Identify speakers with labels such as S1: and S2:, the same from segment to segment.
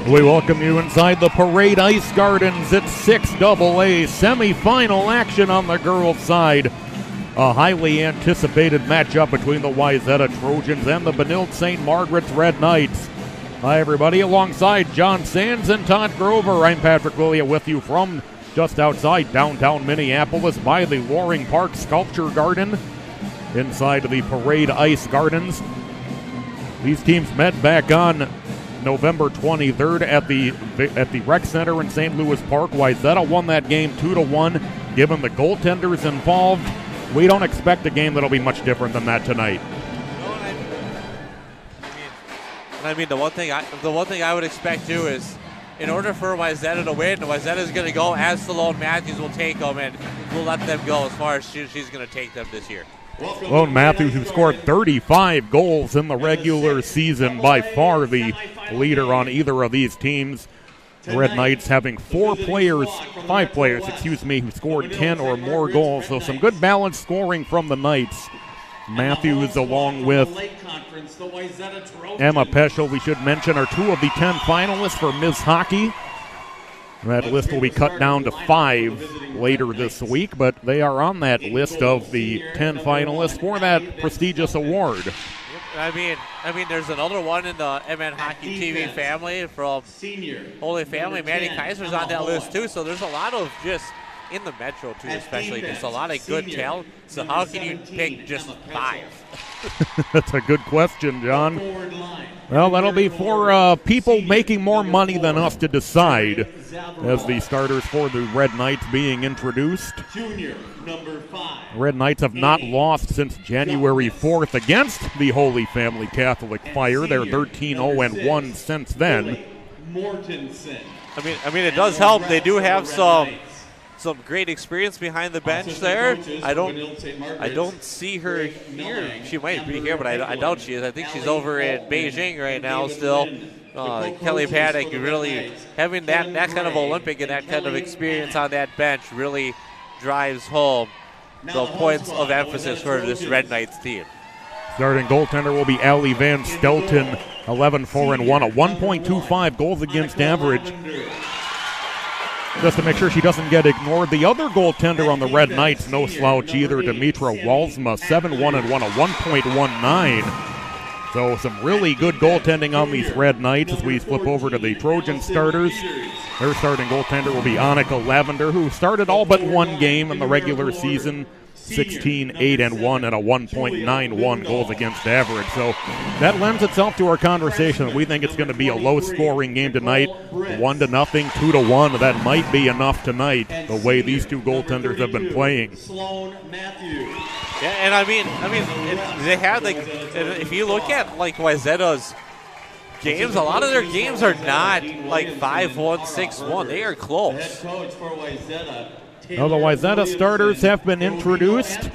S1: We welcome you inside the Parade Ice Gardens. It's 6AA semifinal action on the girls' side. A highly anticipated matchup between the Wayzata Trojans and the Benilde-St. Margaret's Red Knights. Hi, everybody. Alongside John Sands and Todd Grover, I'm Patrick Lilia with you from just outside downtown Minneapolis by the Loring Park Sculpture Garden inside the Parade Ice Gardens. These teams met back on November 23rd at the Rec Center in St. Louis Park. Wayzata won that game 2-1. Given the goaltenders involved, we don't expect a game that'll be much different than that tonight.
S2: The one thing I would expect too is, in order for Wayzata to win, Wayzata is going to go as Salone Matthews will take them, and we'll let them go as far as she's going to take them this year.
S1: Salone Matthews, who scored 35 goals in the regular season, by far the leader on either of these teams. The Red Knights having five players, who scored 10 or more goals. So some good balanced scoring from the Knights. Matthews, along with Emma Peschel, we should mention, are two of the 10 finalists for Ms. Hockey. That list will be cut down to 5 later this week, but they are on that list of the 10 finalists for that prestigious award.
S2: I mean, there's another one in the MN Hockey TV family from Holy Family. Manny Kaiser's on that list too, so there's a lot of just in the Metro too, especially just a lot of good talent. So how can you pick just 5?
S1: That's a good question, John. Well, that'll be for people making more money than us to decide, as the starters for the Red Knights being introduced. Red Knights have not lost since January 4th against the Holy Family Catholic Fire. They're 13-0-1 since then.
S2: I mean, it does help. They do have some great experience behind the bench there. I don't see her here. She might be here, but I doubt she is. I think she's over in Beijing right now still. Kelly Paddock really having that kind of Olympic and that kind of experience on that bench really drives home the points of emphasis for this Red Knights team.
S1: Starting goaltender will be Allie Van Stelten, 11-4-1, a 1.25 goals against average. Just to make sure she doesn't get ignored, the other goaltender on the Red Knights, no slouch either, Dimitra Walsma, 7-1-1, a 1.19. So some really good goaltending on these Red Knights as we flip over to the Trojan starters. Their starting goaltender will be Annika Lavender, who started all but one game in the regular season, 16-8-1 and a 1.91 goals against average. So that lends itself to our conversation. We think it's going to be a low-scoring game tonight, 1-0, 2-1. That might be enough tonight, the way these two goaltenders have been playing.
S2: Yeah, and I mean, they have if you look at Wayzata's games, a lot of their games are not 5-1, 6-1. They are close.
S1: Well, the Wayzata starters have been introduced.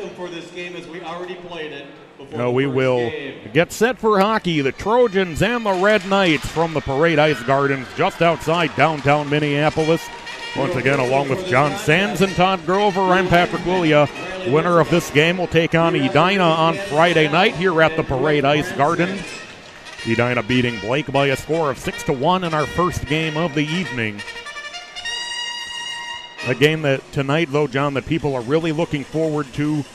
S1: We will get set for hockey. The Trojans and the Red Knights from the Parade Ice Gardens just outside downtown Minneapolis. Once again, along with John Sands and Todd Grover, I'm Patrick Lilia. Winner of this game will take on Edina on Friday night here at the Parade Ice Garden. Edina beating Blake by a score of 6-1 in our first game of the evening. A game that tonight, though, John, that people are really looking forward to.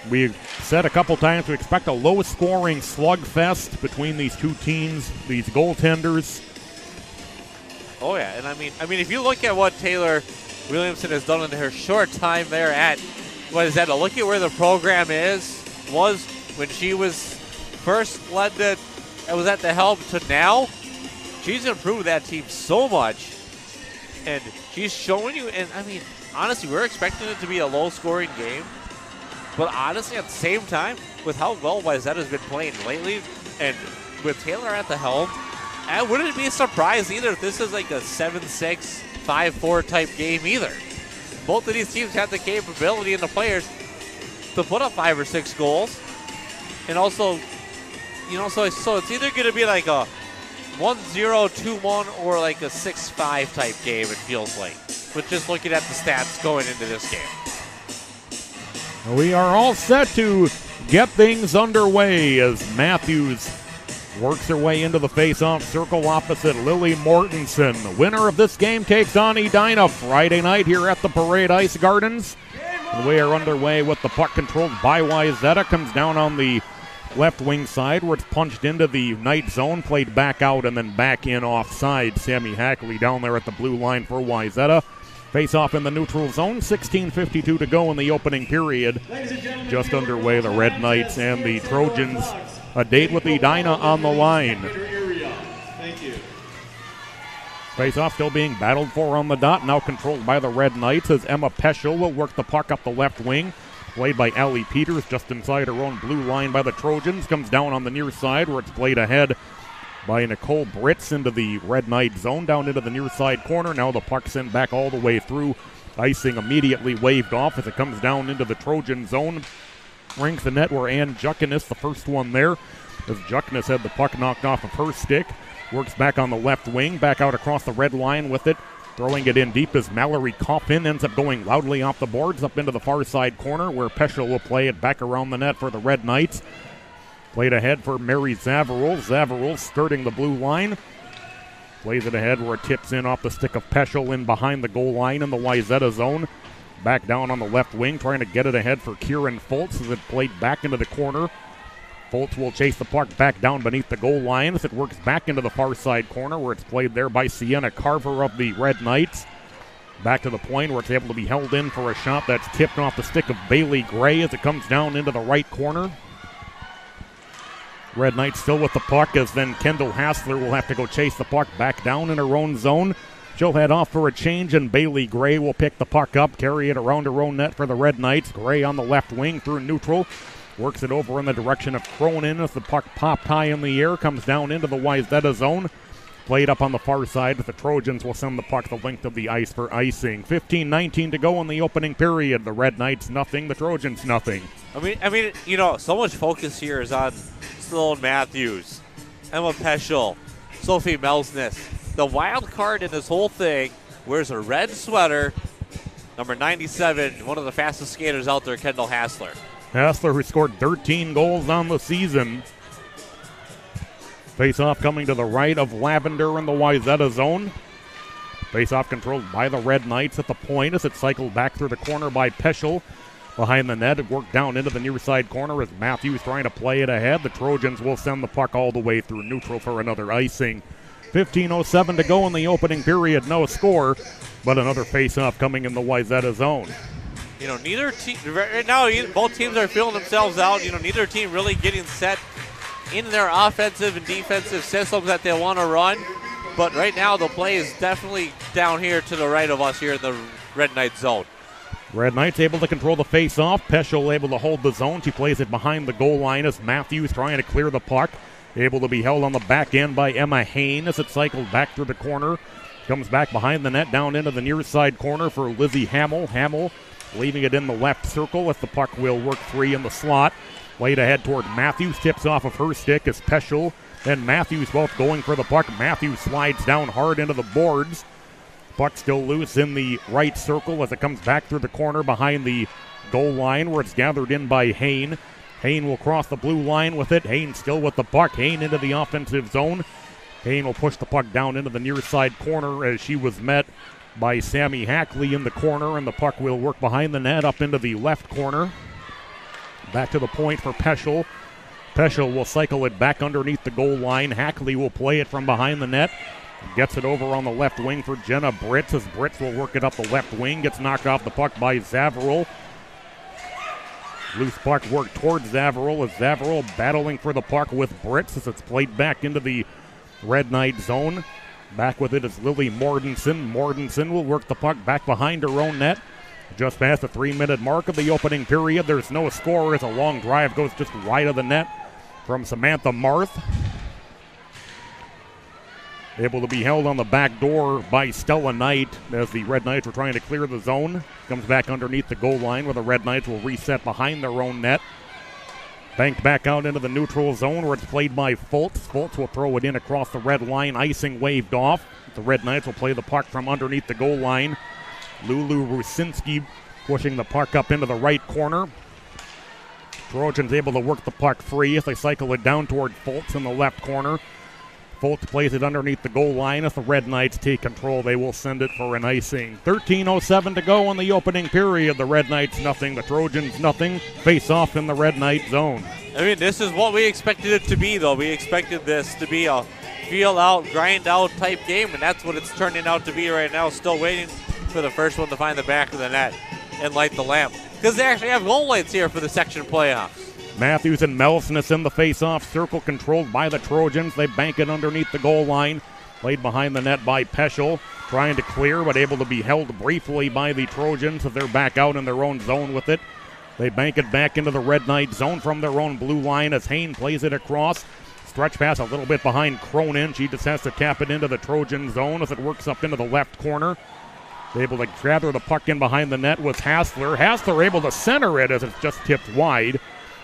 S1: We've said a couple times we expect a low-scoring slugfest between these two teams, these goaltenders.
S2: Oh, yeah, and I mean, if you look at what Taylor Williamson has done in her short time there at Wayzata, look at where the program was when she was first was at the helm to now. She's improved that team so much, and she's showing you, and I mean, honestly, we're expecting it to be a low-scoring game, but honestly, at the same time, with how well Wayzata's been playing lately, and with Taylor at the helm, I wouldn't be surprised either if this is like a 7-6, 5-4 type game either. Both of these teams have the capability and the players to put up 5 or 6 goals. And also, so it's either going to be like a 1-0, 2-1, or like a 6-5 type game, it feels like. But just looking at the stats going into this game.
S1: We are all set to get things underway as Matthews works her way into the face-off circle opposite Lily Mortensen. The winner of this game takes on Edina Friday night here at the Parade Ice Gardens. And we are underway with the puck controlled by Wayzata. Comes down on the left wing side where it's punched into the night zone, played back out and then back in offside. Sammy Hackley down there at the blue line for Wayzata. Face off in the neutral zone, 16:52 to go in the opening period. Just underway, the Red Knights and the Trojans. A date with Edina on the line. Face off still being battled for on the dot, now controlled by the Red Knights as Emma Peschel will work the puck up the left wing. Played by Allie Peters just inside her own blue line by the Trojans. Comes down on the near side where it's played ahead by Nicole Britz into the Red Knight zone, down into the near side corner. Now the puck sent back all the way through. Icing immediately waved off as it comes down into the Trojan zone. Rings the net where Ann Juckinis, the first one there, as Juckinis had the puck knocked off of her stick. Works back on the left wing, back out across the red line with it. Throwing it in deep as Mallory Coffin ends up going loudly off the boards up into the far side corner where Peschel will play it back around the net for the Red Knights. Played ahead for Mary Zavarul. Zavarul skirting the blue line. Plays it ahead where it tips in off the stick of Peschel in behind the goal line in the Wayzata zone. Back down on the left wing, trying to get it ahead for Kieran Foltz as it played back into the corner. Foltz will chase the puck back down beneath the goal line as it works back into the far side corner where it's played there by Sienna Carver of the Red Knights. Back to the point where it's able to be held in for a shot that's tipped off the stick of Bailey Gray as it comes down into the right corner. Red Knights still with the puck as then Kendall Hassler will have to go chase the puck back down in her own zone. She'll head off for a change and Bailey Gray will pick the puck up, carry it around her own net for the Red Knights. Gray on the left wing through neutral. Works it over in the direction of Cronin as the puck popped high in the air. Comes down into the Wayzata zone. Played up on the far side. The Trojans will send the puck the length of the ice for icing. 15:19 to go in the opening period. The Red Knights nothing, the Trojans nothing.
S2: I mean, you know, so much focus here is on Sloan Matthews, Emma Peschel, Sophie Melsness. The wild card in this whole thing wears a red sweater, number 97, one of the fastest skaters out there, Kendall Hassler.
S1: Hassler, who scored 13 goals on the season. Face-off coming to the right of Lavender in the Wayzata zone. Face-off controlled by the Red Knights at the point as it cycled back through the corner by Peschel. Behind the net, it worked down into the near side corner as Matthews trying to play it ahead. The Trojans will send the puck all the way through neutral for another icing. 15:07 to go in the opening period. No score, but another face-off coming in the Wayzata zone.
S2: You know, neither team, right now, both teams are feeling themselves out. You know, neither team really getting set in their offensive and defensive systems that they want to run. But right now, the play is definitely down here to the right of us here in the Red Knight zone.
S1: Red Knights able to control the face-off. Peschel able to hold the zone. She plays it behind the goal line as Matthews trying to clear the puck. Able to be held on the back end by Emma Hain as it cycled back through the corner. Comes back behind the net down into the near side corner for Lizzie Hamill. Hamill leaving it in the left circle as the puck will work free in the slot. Played ahead toward Matthews. Tips off of her stick as Peschel and Matthews both going for the puck. Matthews slides down hard into the boards. Puck still loose in the right circle as it comes back through the corner behind the goal line where it's gathered in by Hain. Hain will cross the blue line with it. Hain still with the puck. Hain into the offensive zone. Hain will push the puck down into the near side corner as she was met by Sammy Hackley in the corner, and the puck will work behind the net up into the left corner. Back to the point for Peschel. Peschel will cycle it back underneath the goal line. Hackley will play it from behind the net. Gets it over on the left wing for Jenna Britz as Britz will work it up the left wing. Gets knocked off the puck by Zavarul. Loose puck worked towards Zavarul as Zavarul battling for the puck with Britz as it's played back into the Red Knight zone. Back with it is Lily Mortensen. Mortensen will work the puck back behind her own net. Just past the 3-minute mark of the opening period. There's no score as a long drive goes just wide of the net from Samantha Marth. Able to be held on the back door by Stella Knight as the Red Knights were trying to clear the zone. Comes back underneath the goal line where the Red Knights will reset behind their own net. Banked back out into the neutral zone where it's played by Foltz. Foltz will throw it in across the red line. Icing waved off. The Red Knights will play the puck from underneath the goal line. Lulu Rusinski pushing the puck up into the right corner. Trojans able to work the puck free as they cycle it down toward Fultz in the left corner. Fultz plays it underneath the goal line. As the Red Knights take control, they will send it for an icing. 13:07 to go in the opening period. The Red Knights nothing, the Trojans nothing. Face off in the Red Knight zone.
S2: I mean, this is what we expected it to be, though. We expected this to be a feel-out, grind-out type game, and that's what it's turning out to be right now. Still waiting for the first one to find the back of the net and light the lamp, because they actually have goal lights here for the section playoffs.
S1: Matthews and Melsness in the face-off circle, controlled by the Trojans. They bank it underneath the goal line. Played behind the net by Peschel, trying to clear, but able to be held briefly by the Trojans as they're back out in their own zone with it. They bank it back into the Red Knight zone from their own blue line as Hain plays it across. Stretch pass a little bit behind Cronin. She just has to tap it into the Trojan zone as it works up into the left corner. Able to gather the puck in behind the net with Hassler. Hassler able to center it as it's just tipped wide.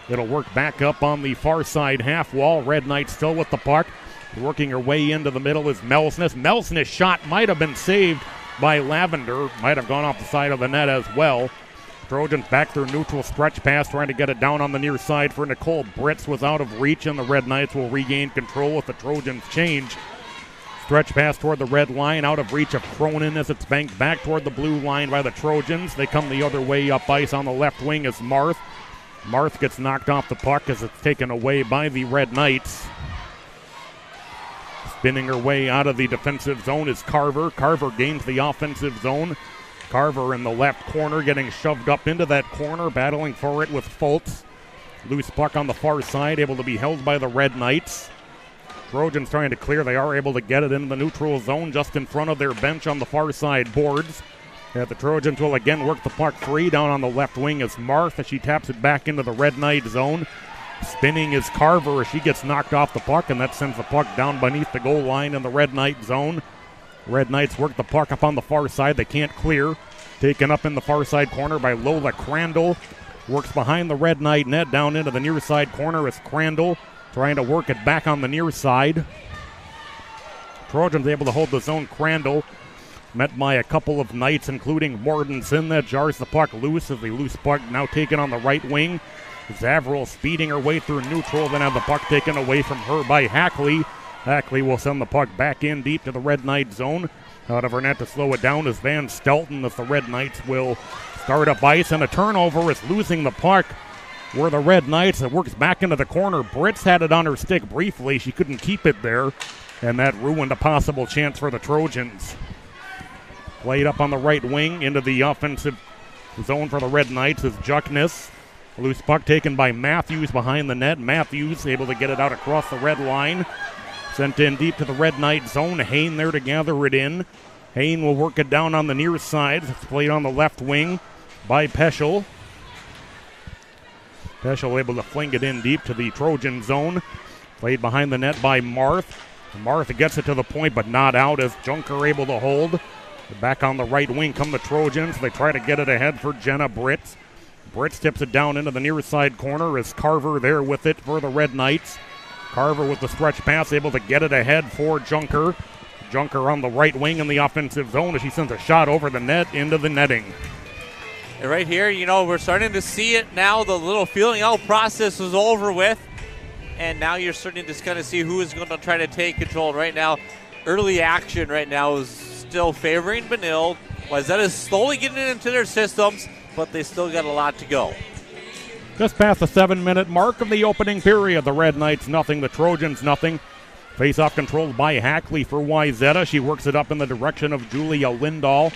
S1: It'll work back up on the far side half wall. Red Knights still with the puck. Working her way into the middle is Melsness. Melsness' shot might have been saved by Lavender. Might have gone off the side of the net as well. Trojans back their neutral stretch pass, trying to get it down on the near side for Nicole Britz. Was out of reach, and the Red Knights will regain control with the Trojans change. Stretch pass toward the red line, out of reach of Cronin as it's banked back toward the blue line by the Trojans. They come the other way up ice on the left wing as Marth. Marth gets knocked off the puck as it's taken away by the Red Knights. Spinning her way out of the defensive zone is Carver. Carver gains the offensive zone. Carver in the left corner getting shoved up into that corner, battling for it with Fultz. Loose puck on the far side, able to be held by the Red Knights. Trojans trying to clear. They are able to get it into the neutral zone just in front of their bench on the far side boards. The Trojans will again work the puck free. Down on the left wing is Marth as she taps it back into the Red Knight zone. Spinning is Carver as she gets knocked off the puck, and that sends the puck down beneath the goal line in the Red Knight zone. Red Knights work the puck up on the far side. They can't clear. Taken up in the far side corner by Lola Crandall. Works behind the Red Knight net down into the near side corner is Crandall, trying to work it back on the near side. Trojans able to hold the zone. Crandall met by a couple of Knights, including Mortensen, that jars the puck loose as the loose puck now taken on the right wing. Zavril speeding her way through neutral, then have the puck taken away from her by Hackley. Hackley will send the puck back in deep to the Red Knight zone. Out of her net to slow it down is Van Stelton as the Red Knights will start up ice, and a turnover is losing the puck were the Red Knights. It works back into the corner. Britz had it on her stick briefly. She couldn't keep it there, and that ruined a possible chance for the Trojans. Played up on the right wing into the offensive zone for the Red Knights is Juckness. Loose puck taken by Matthews behind the net. Matthews able to get it out across the red line. Sent in deep to the Red Knight zone. Hain there to gather it in. Hain will work it down on the near side. It's played on the left wing by Peschel. Peschel able to fling it in deep to the Trojan zone. Played behind the net by Marth. Marth gets it to the point, but not out as Junker able to hold. Back on the right wing come the Trojans. They try to get it ahead for Jenna Britz. Britz tips it down into the near side corner as Carver there with it for the Red Knights. Carver with the stretch pass, able to get it ahead for Junker. Junker on the right wing in the offensive zone as she sends a shot over the net into the netting.
S2: And right here, we're starting to see it now. The little feeling out process is over with. And now you're starting to just kind of see who is going to try to take control. Right now, early action right now is still favoring Benilde. Wayzata is slowly getting it into their systems, but they still got a lot to go.
S1: Just past the 7-minute mark of the opening period. The Red Knights nothing, the Trojans nothing. Face-off controlled by Hackley for Wayzata. She works it up in the direction of Julia Lindahl.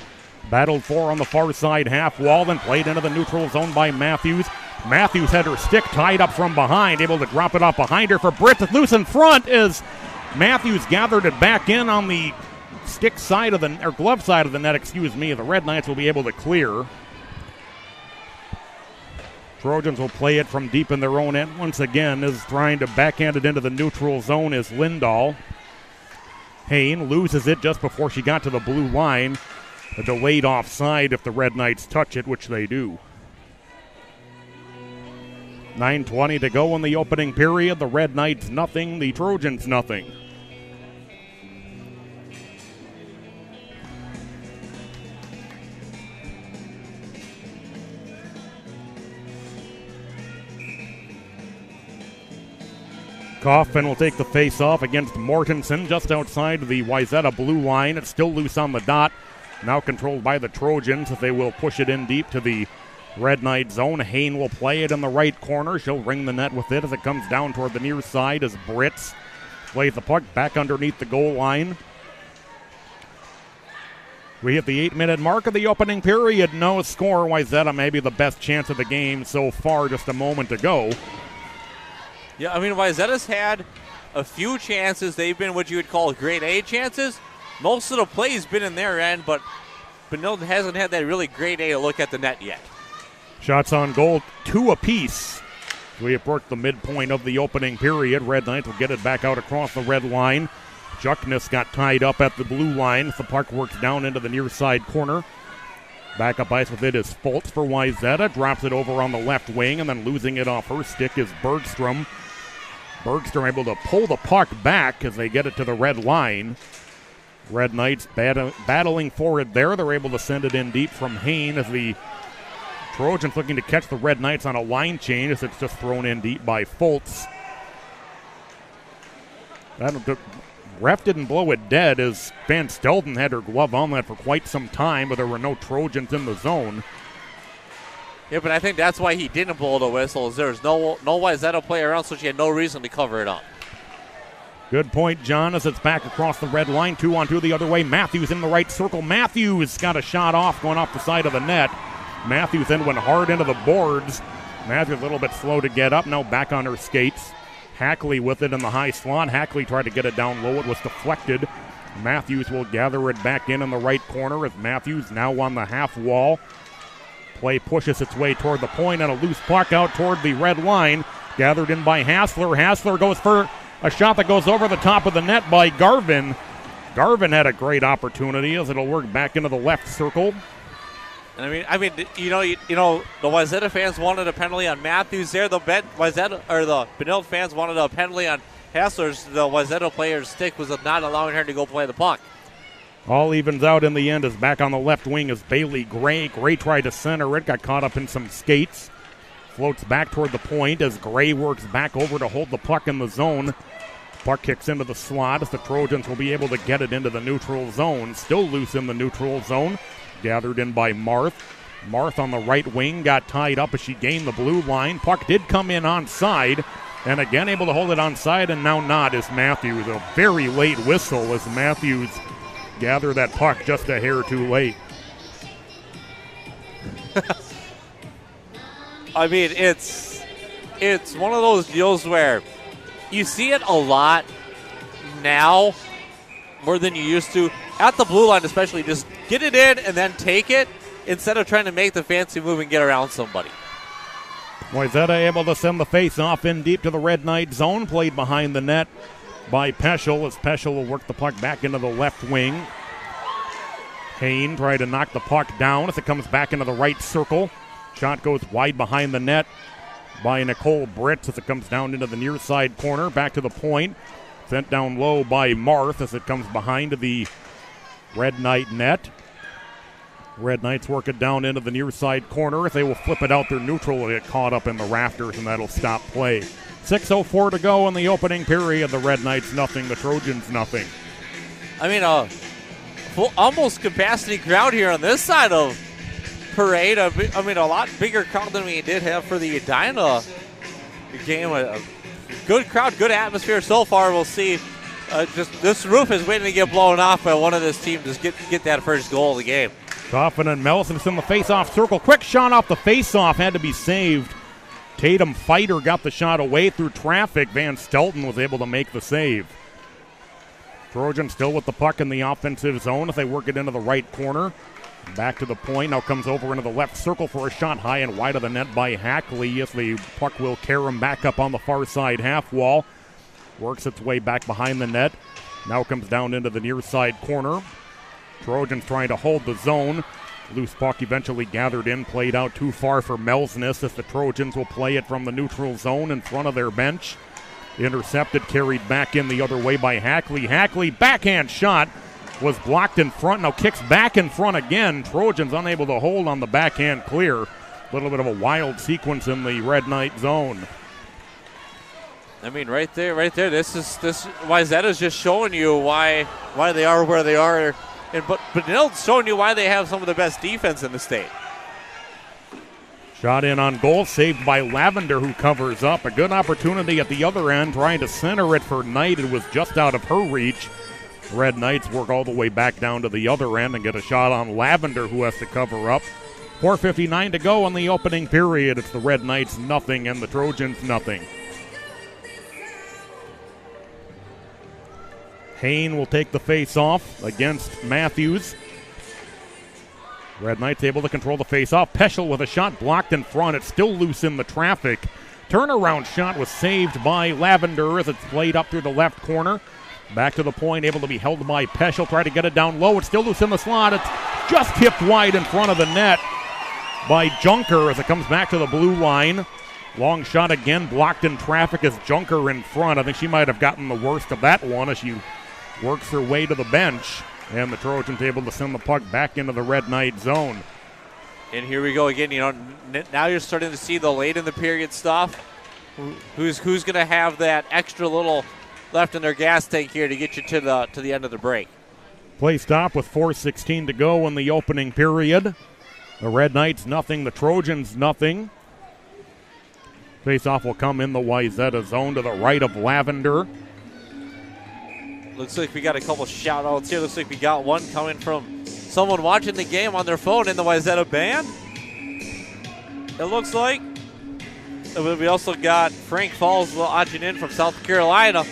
S1: Battled for on the far side half wall, then played into the neutral zone by Matthews. Matthews had her stick tied up from behind, able to drop it off behind her for Britt. It's loose in front as Matthews gathered it back in on the stick side of the, or glove side of the net, The Red Knights will be able to clear. Trojans will play it from deep in their own end once again, is trying to backhand it into the neutral zone is Lindahl. Hain loses it just before she got to the blue line. A delayed offside if the Red Knights touch it, which they do. 9:20 to go in the opening period. The Red Knights nothing, the Trojans nothing. Kaufman will take the face-off against Mortensen just outside the Wayzata blue line. It's still loose on the dot. Now controlled by the Trojans. They will push it in deep to the Red Knight zone. Hain will play it in the right corner. She'll ring the net with it as it comes down toward the near side as Brits plays the puck back underneath the goal line. We hit the 8-minute mark of the opening period. No score. Wayzata maybe the best chance of the game so far just a moment ago.
S2: Yeah, I mean, Wayzata's had a few chances. They've been what you would call grade A chances. Most of the play's been in their end, but Benilde hasn't had that really grade A to look at the net yet.
S1: Shots on goal, 2 apiece. We approach the midpoint of the opening period. Red Knights will get it back out across the red line. Juckness got tied up at the blue line. The puck works down into the near side corner. Back up ice with it is Fultz for Wayzata. Drops it over on the left wing, and then losing it off her stick is Bergstrom. Bergstrom able to pull the puck back as they get it to the red line. Red Knights battling for it there. They're able to send it in deep from Hain as the Trojans looking to catch the Red Knights on a line change as it's just thrown in deep by Fultz. The ref didn't blow it dead as Van Stelten had her glove on that for quite some time, but there were no Trojans in the zone.
S2: Yeah, but I think that's why he didn't blow the whistle. Is there's no Wayzata player around, so she had no reason to cover it up.
S1: Good point, John, as it's back across the red line. 2-on-2 the other way. Matthews in the right circle. Matthews got a shot off going off the side of the net. Matthews then went hard into the boards. Matthews a little bit slow to get up. Now back on her skates. Hackley with it in the high slot. Hackley tried to get it down low. It was deflected. Matthews will gather it back in the right corner as Matthews now on the half wall. Play pushes its way toward the point and a loose puck out toward the red line. Gathered in by Hassler. Hassler goes for a shot that goes over the top of the net by Garvin. Garvin had a great opportunity as it'll work back into the left circle.
S2: And I mean, you know, the Wayzata fans wanted a penalty on Matthews there. The Benilde fans wanted a penalty on Hassler's. The Wayzata player's stick was not allowing her to go play the puck.
S1: All evens out in the end as back on the left wing is Bailey Gray. Gray tried to center it, got caught up in some skates. Floats back toward the point as Gray works back over to hold the puck in the zone. Puck kicks into the slot as the Trojans will be able to get it into the neutral zone. Still loose in the neutral zone. Gathered in by Marth. Marth on the right wing got tied up as she gained the blue line. Puck did come in onside. And again able to hold it onside and now not is Matthews. A very late whistle as Matthews gather that puck just a hair too late.
S2: I mean, it's one of those deals where you see it a lot now more than you used to. At the blue line especially, just get it in and then take it instead of trying to make the fancy move and get around somebody.
S1: Wayzata able to send the face-off in deep to the Red Knight zone. Played behind the net by Peschel as Peschel will work the puck back into the left wing. Hain tried to knock the puck down as it comes back into the right circle. Shot goes wide behind the net by Nicole Britz as it comes down into the near side corner. Back to the point. Sent down low by Marth as it comes behind the Red Knight net. Red Knights work it down into the near side corner. If they will flip it out, their neutral will get caught up in the rafters, and that'll stop play. 6:04 to go in the opening period. The Red Knights nothing, the Trojans nothing.
S2: I mean, full, almost capacity crowd here on this side of Parade. I mean, a lot bigger crowd than we did have for the Edina game. A good crowd, good atmosphere so far. We'll see. Just this roof is waiting to get blown off by one of this team to get that first goal of the game.
S1: Coffin and Melson in the face-off circle. Quick shot off the face-off, had to be saved. Tatum Fighter got the shot away through traffic. Van Stelten was able to make the save. Trojans still with the puck in the offensive zone as they work it into the right corner. Back to the point. Now comes over into the left circle for a shot high and wide of the net by Hackley as the puck will carry him back up on the far side half wall. Works its way back behind the net. Now comes down into the near side corner. Trojans trying to hold the zone. Loose puck eventually gathered in, played out too far for Melsness as the Trojans will play it from the neutral zone in front of their bench. Intercepted, carried back in the other way by Hackley. Hackley, backhand shot, was blocked in front. Now kicks back in front again. Trojans unable to hold on the backhand clear. A little bit of a wild sequence in the Red Knight zone.
S2: I mean, right there. This Wayzata's just showing you why they are where they are, but Benilde's showing you why they have some of the best defense in the state.
S1: Shot in on goal, saved by Lavender, who covers up. A good opportunity at the other end, trying to center it for Knight. It was just out of her reach. Red Knights work all the way back down to the other end and get a shot on Lavender, who has to cover up. 4:59 to go in the opening period. It's the Red Knights nothing and the Trojans nothing. Hain will take the face-off against Matthews. Red Knights able to control the face-off. Peschel with a shot blocked in front. It's still loose in the traffic. Turnaround shot was saved by Lavender as it's played up through the left corner. Back to the point, able to be held by Peschel. Try to get it down low. It's still loose in the slot. It's just tipped wide in front of the net by Junker as it comes back to the blue line. Long shot again, blocked in traffic as Junker in front. I think she might have gotten the worst of that one as she works her way to the bench. And the Trojans able to send the puck back into the Red Knight zone.
S2: And here we go again. Now you're starting to see the late in the period stuff. Who's going to have that extra little left in their gas tank here to get you to the end of the break?
S1: Play stop with 4:16 to go in the opening period. The Red Knights nothing, the Trojans nothing. Face-off will come in the Wayzata zone to the right of Lavender.
S2: Looks like we got a couple shout-outs here. Looks like we got one coming from someone watching the game on their phone in the Wayzata band. It looks like. We also got Frank Falls watching in from South Carolina.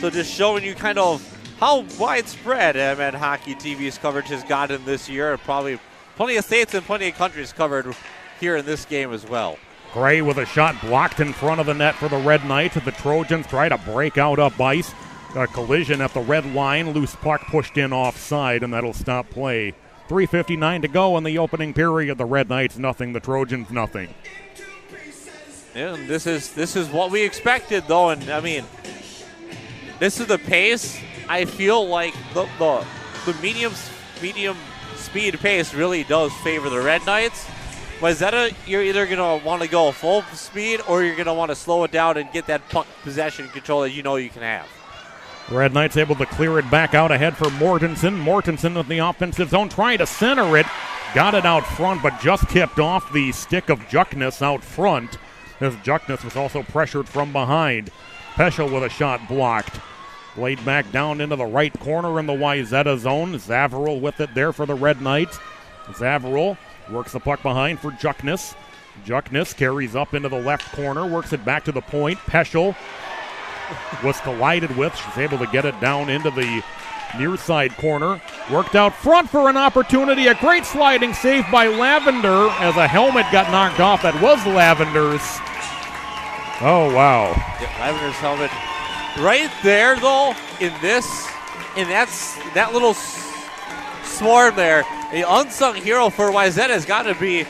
S2: So just showing you kind of how widespread Hockey TV's coverage has gotten this year. Probably plenty of states and plenty of countries covered here in this game as well.
S1: Gray with a shot blocked in front of the net for the Red Knights. The Trojans try to break out up ice. A collision at the red line. Loose puck pushed in offside, and that'll stop play. 3:59 to go in the opening period. The Red Knights nothing, the Trojans nothing.
S2: Yeah, and this is what we expected, though, and I mean, this is the pace. I feel like the medium speed pace really does favor the Red Knights. Wayzata, you're either going to want to go full speed or you're going to want to slow it down and get that puck possession control that you know you can have.
S1: Red Knights able to clear it back out ahead for Mortensen. Mortensen with the offensive zone trying to center it. Got it out front, but just tipped off the stick of Juckness out front, as Juckness was also pressured from behind. Peschel with a shot blocked. Played back down into the right corner in the Wayzata zone. Zavaril with it there for the Red Knights. Zavaril works the puck behind for Juckness. Juckness carries up into the left corner, works it back to the point. Peschel was collided with. She's able to get it down into the near side corner. Worked out front for an opportunity. A great sliding save by Lavender as a helmet got knocked off. That was Lavender's. Oh, wow.
S2: Yeah, Lavender's helmet. Right there, though, in that little swarm there, the unsung hero for Wayzata has got to be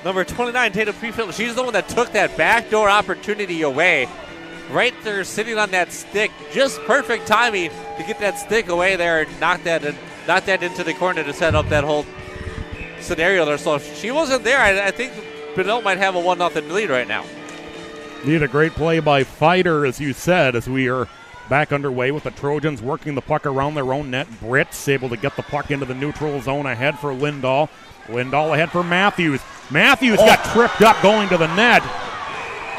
S2: number 29, Tatum Prefield. She's the one that took that backdoor opportunity away. Right there, sitting on that stick, just perfect timing to get that stick away there and knock that into the corner to set up that whole scenario there. So if she wasn't there, I think Benilde might have a 1-0 lead right now.
S1: Need a great play by Fighter, as you said, as we are back underway with the Trojans working the puck around their own net. Brits able to get the puck into the neutral zone ahead for Lindahl. Lindahl ahead for Matthews. Matthews got tripped up going to the net.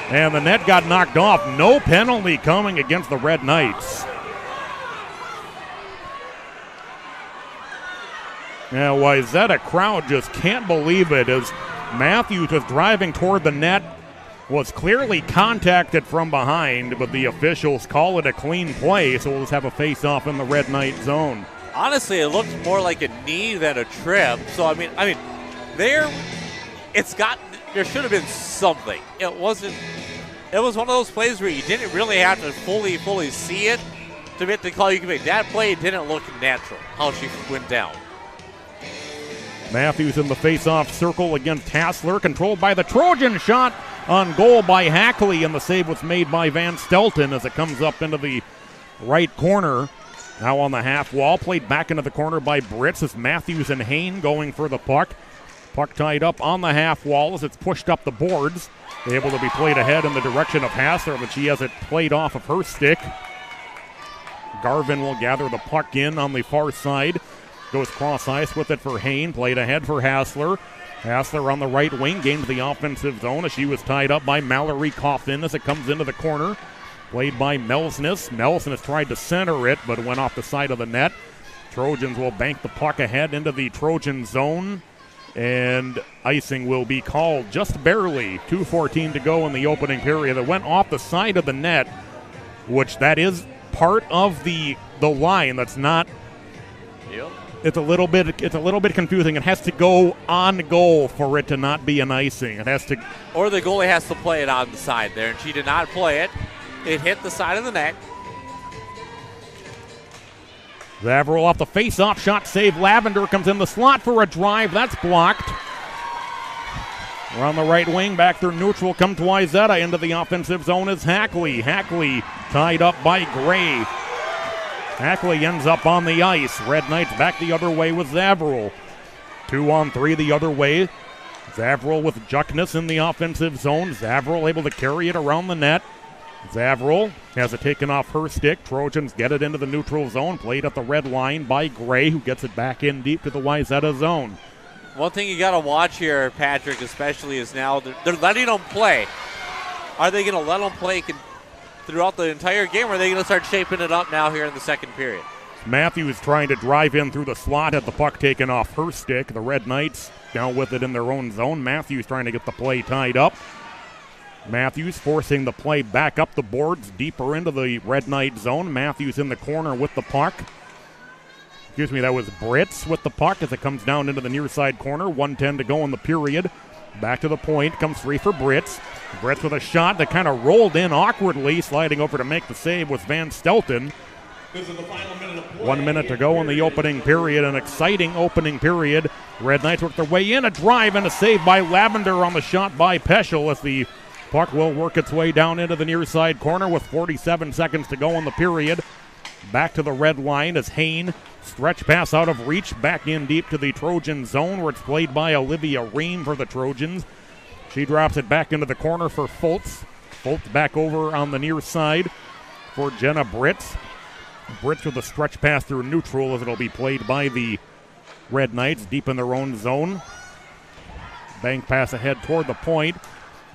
S1: And the net got knocked off. No penalty coming against the Red Knights. Now, Wayzata crowd just can't believe it as Matthews was driving toward the net, was clearly contacted from behind, but the officials call it a clean play, so we'll just have a face-off in the Red Knight zone.
S2: Honestly, it looked more like a knee than a trip. So, I mean, there should have been something. It was one of those plays where you didn't really have to fully see it to make the call you can make. That play didn't look natural, how she went down.
S1: Matthews in the face-off circle against Hassler, controlled by the Trojan. Shot on goal by Hackley, and the save was made by Van Stelton as it comes up into the right corner. Now on the half wall, played back into the corner by Brits as Matthews and Hain going for the puck. Puck tied up on the half wall as it's pushed up the boards. Able to be played ahead in the direction of Hassler, but she has it played off of her stick. Garvin will gather the puck in on the far side. Goes cross ice with it for Hain. Played ahead for Hassler. Hassler on the right wing gains the offensive zone as she was tied up by Mallory Coffin as it comes into the corner. Played by Melsness. Melsness tried to center it, but went off the side of the net. Trojans will bank the puck ahead into the Trojan zone, and icing will be called just barely. 2:14 to go in the opening period. It went off the side of the net, which that is part of the line. That's not.
S2: Yep.
S1: It's a little bit confusing. It has to go on goal for it to not be an icing. It has to,
S2: or the goalie has to play it on the side there, and she did not play it. It hit the side of the net.
S1: Zavril off the face-off shot save. Lavender comes in the slot for a drive. That's blocked. We're on the right wing. Back through neutral. Come to Wayzata. Into the offensive zone is Hackley. Hackley tied up by Gray. Hackley ends up on the ice. Red Knights back the other way with Zavril. 2-on-3 the other way. Zavril with Juckness in the offensive zone. Zavril able to carry it around the net. Zavril has it taken off her stick. Trojans get it into the neutral zone. Played at the red line by Gray, who gets it back in deep to the Wayzata zone.
S2: One thing you got to watch here, Patrick, especially, is now they're letting them play. Are they going to let them play throughout the entire game, or are they going to start shaping it up now here in the second period?
S1: Matthews trying to drive in through the slot, had the puck taken off her stick. The Red Knights down with it in their own zone. Matthews trying to get the play tied up. Matthews forcing the play back up the boards, deeper into the Red Knight zone. Matthews in the corner with the puck. Excuse me, that was Brits with the puck as it comes down into the near side corner. 1:10 to go in the period. Back to the point, comes free for Brits. Brits with a shot that kind of rolled in awkwardly. Sliding over to make the save was Van Stelton.
S3: This is the final minute of play.
S1: 1 minute to go in the opening period. An exciting opening period. Red Knights work their way in. A drive and a save by Lavender on the shot by Peschel as the puck will work its way down into the near side corner with 47 seconds to go in the period. Back to the red line as Hain. Stretch pass out of reach. Back in deep to the Trojan zone where it's played by Olivia Ream for the Trojans. She drops it back into the corner for Fultz. Fultz back over on the near side for Jenna Brits. Brits with a stretch pass through neutral as it'll be played by the Red Knights deep in their own zone. Bank pass ahead toward the point.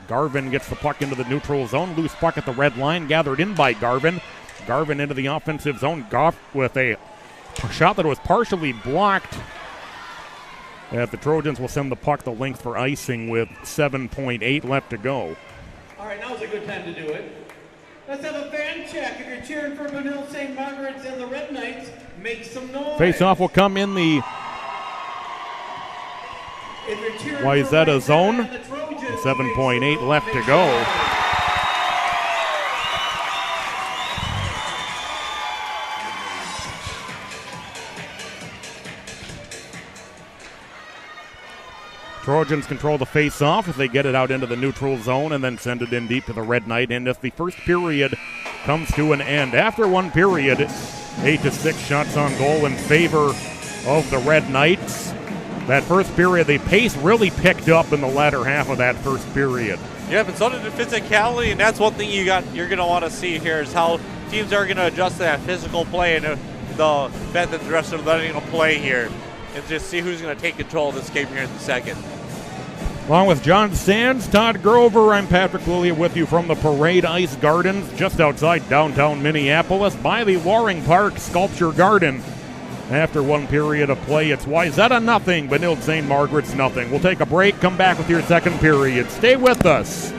S1: Garvin gets the puck into the neutral zone. Loose puck at the red line, gathered in by Garvin. Garvin into the offensive zone. Goff with a shot that was partially blocked. As the Trojans will send the puck the length for icing with 7.8 left to go.
S3: All right, now's a good time to do it. Let's have a fan check. If you're cheering for Benilde-St. Margaret's and the Red Knights, make some noise.
S1: Face-off will come in the Wayzata zone. 7.8 left to go. Trojans control the face-off as they get it out into the neutral zone and then send it in deep to the Red Knight. And as the first period comes to an end, after one period, 8-6 shots on goal in favor of the Red Knights. That first period, the pace really picked up in the latter half of that first period.
S2: Yeah, but so did the physicality, and that's one thing you're going to want to see here is how teams are going to adjust to that physical play and the fact that the rest are letting them play here, and just see who's going to take control of this game here in the second.
S1: Along with John Sands, Todd Grover, I'm Patrick Lilia with you from the Parade Ice Gardens just outside downtown Minneapolis by the Loring Park Sculpture Garden. After one period of play, it's Wayzata nothing, Benilde-St. Margaret's nothing. We'll take a break, come back with your second period. Stay with us.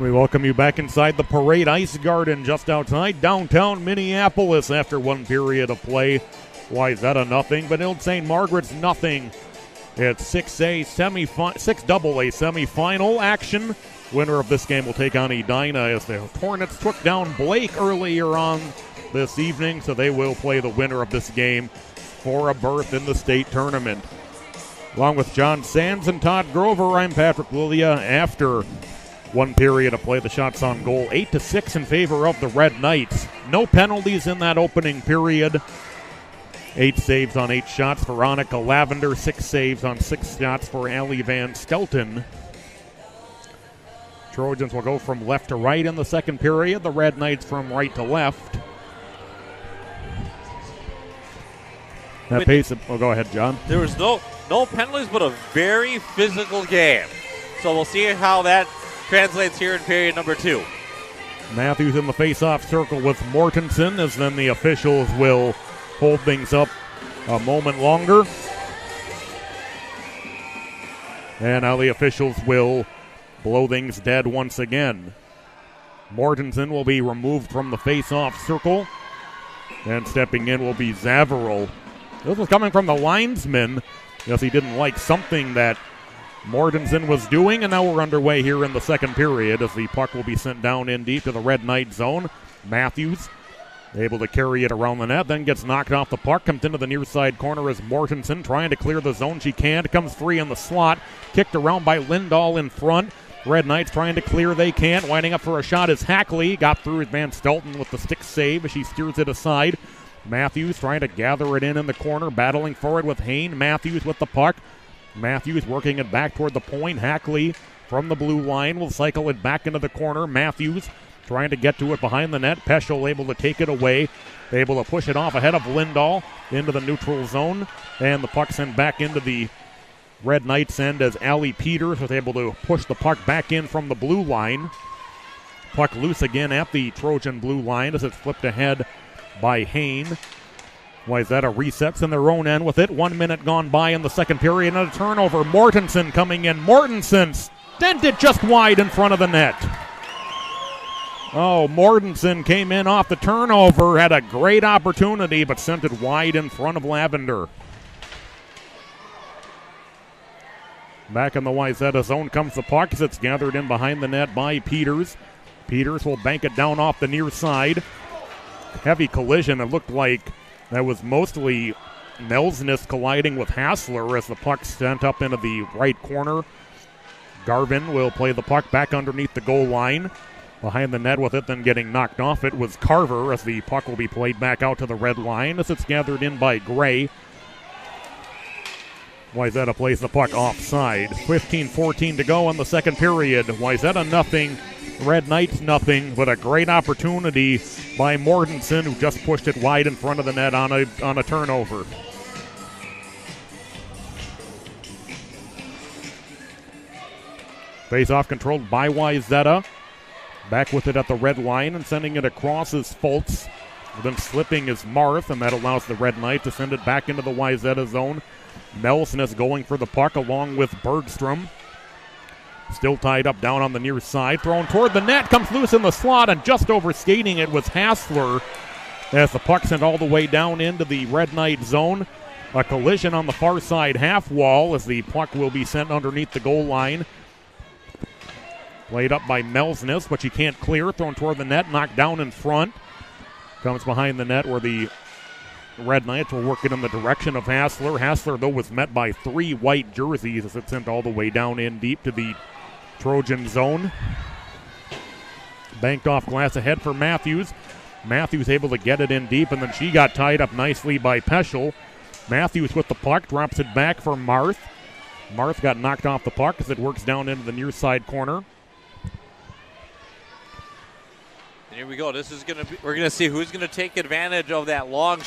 S1: We welcome you back inside the Parade Ice Garden just outside downtown Minneapolis after one period of play. Wayzata nothing, Benilde-St. Margaret's nothing. It's 6AA semifinal action. Winner of this game will take on Edina as the Hornets took down Blake earlier on this evening, so they will play the winner of this game for a berth in the state tournament. Along with John Sands and Todd Grover, I'm Patrick Lilia. After one period of play, the shots on goal 8-6 in favor of the Red Knights. No penalties in that opening period. 8 saves on 8 shots for Veronica Lavender, 6 saves on 6 shots for Allie Van Stelten. Trojans will go from left to right in the second period. The Red Knights from right to left. That pace of, go ahead, John.
S2: There was no penalties, but a very physical game. So we'll see how that translates here in period number 2.
S1: Matthews in the face-off circle with Mortensen, as then the officials will hold things up a moment longer. And now the officials will blow things dead once again. Mortensen will be removed from the face-off circle. And stepping in will be Zavarel. This was coming from the linesman, because he didn't like something that Mortensen was doing, and now we're underway here in the second period as the puck will be sent down in deep to the Red Knight zone. Matthews able to carry it around the net, then gets knocked off the puck, comes into the near side corner as Mortensen trying to clear the zone. She can't, comes free in the slot, kicked around by Lindahl in front. Red Knights trying to clear, they can't. Winding up for a shot is Hackley, got through with Van Stelten with the stick save as she steers it aside. Matthews trying to gather it in the corner, battling forward with Hain. Matthews with the puck. Matthews working it back toward the point. Hackley from the blue line will cycle it back into the corner. Matthews trying to get to it behind the net. Peschel able to take it away. Able to push it off ahead of Lindahl into the neutral zone. And the puck sent back into the Red Knights end as Allie Peters was able to push the puck back in from the blue line. Puck loose again at the Trojan blue line as it's flipped ahead by Hain. Wayzata resets in their own end with it. 1 minute gone by in the second period and a turnover. Mortensen coming in. Mortensen sent it just wide in front of the net. Oh, Mortensen came in off the turnover, had a great opportunity, but sent it wide in front of Lavender. Back in the Wayzata zone comes the puck as it's gathered in behind the net by Peters. Peters will bank it down off the near side. Heavy collision. It looked like that was mostly Nelsness colliding with Hassler as the puck sent up into the right corner. Garvin will play the puck back underneath the goal line. Behind the net with it, then getting knocked off it was Carver as the puck will be played back out to the red line as it's gathered in by Gray. Wayzata plays the puck offside. 15-14 to go in the second period. Wayzata nothing, Red Knights nothing, but a great opportunity by Mortensen, who just pushed it wide in front of the net on a turnover. Face-off controlled by Wayzata. Back with it at the red line and sending it across is Fultz. Then slipping is Marth, and that allows the Red Knight to send it back into the Wayzata zone. Nelsness going for the puck along with Bergstrom. Still tied up down on the near side. Thrown toward the net, comes loose in the slot, and just overskating it was Hassler as the puck sent all the way down into the Red Knight zone. A collision on the far side half wall as the puck will be sent underneath the goal line. Played up by Nelsness, but she can't clear. Thrown toward the net, knocked down in front. Comes behind the net where the Red Knights will work it in the direction of Hassler. Hassler, though, was met by 3 white jerseys as it sent all the way down in deep to the Trojan zone. Banked off glass ahead for Matthews. Matthews able to get it in deep, and then she got tied up nicely by Peschel. Matthews with the puck, drops it back for Marth. Marth got knocked off the puck as it works down into the near side corner.
S2: And here we go. This is going to be. We're going to see who's going to take advantage of that long,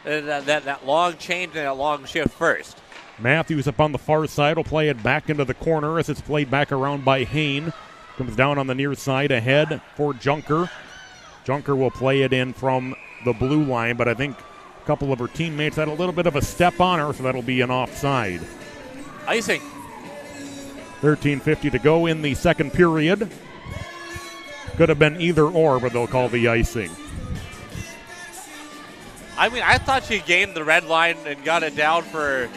S2: that long change and that long shift first.
S1: Matthews up on the far side will play it back into the corner as it's played back around by Hain. Comes down on the near side ahead for Junker. Junker will play it in from the blue line, but I think a couple of her teammates had a little bit of a step on her, so that'll be an offside.
S2: Icing.
S1: 13:50 to go in the second period. Could have been either or, but they'll call the icing.
S2: I mean, I thought she gained the red line and got it down for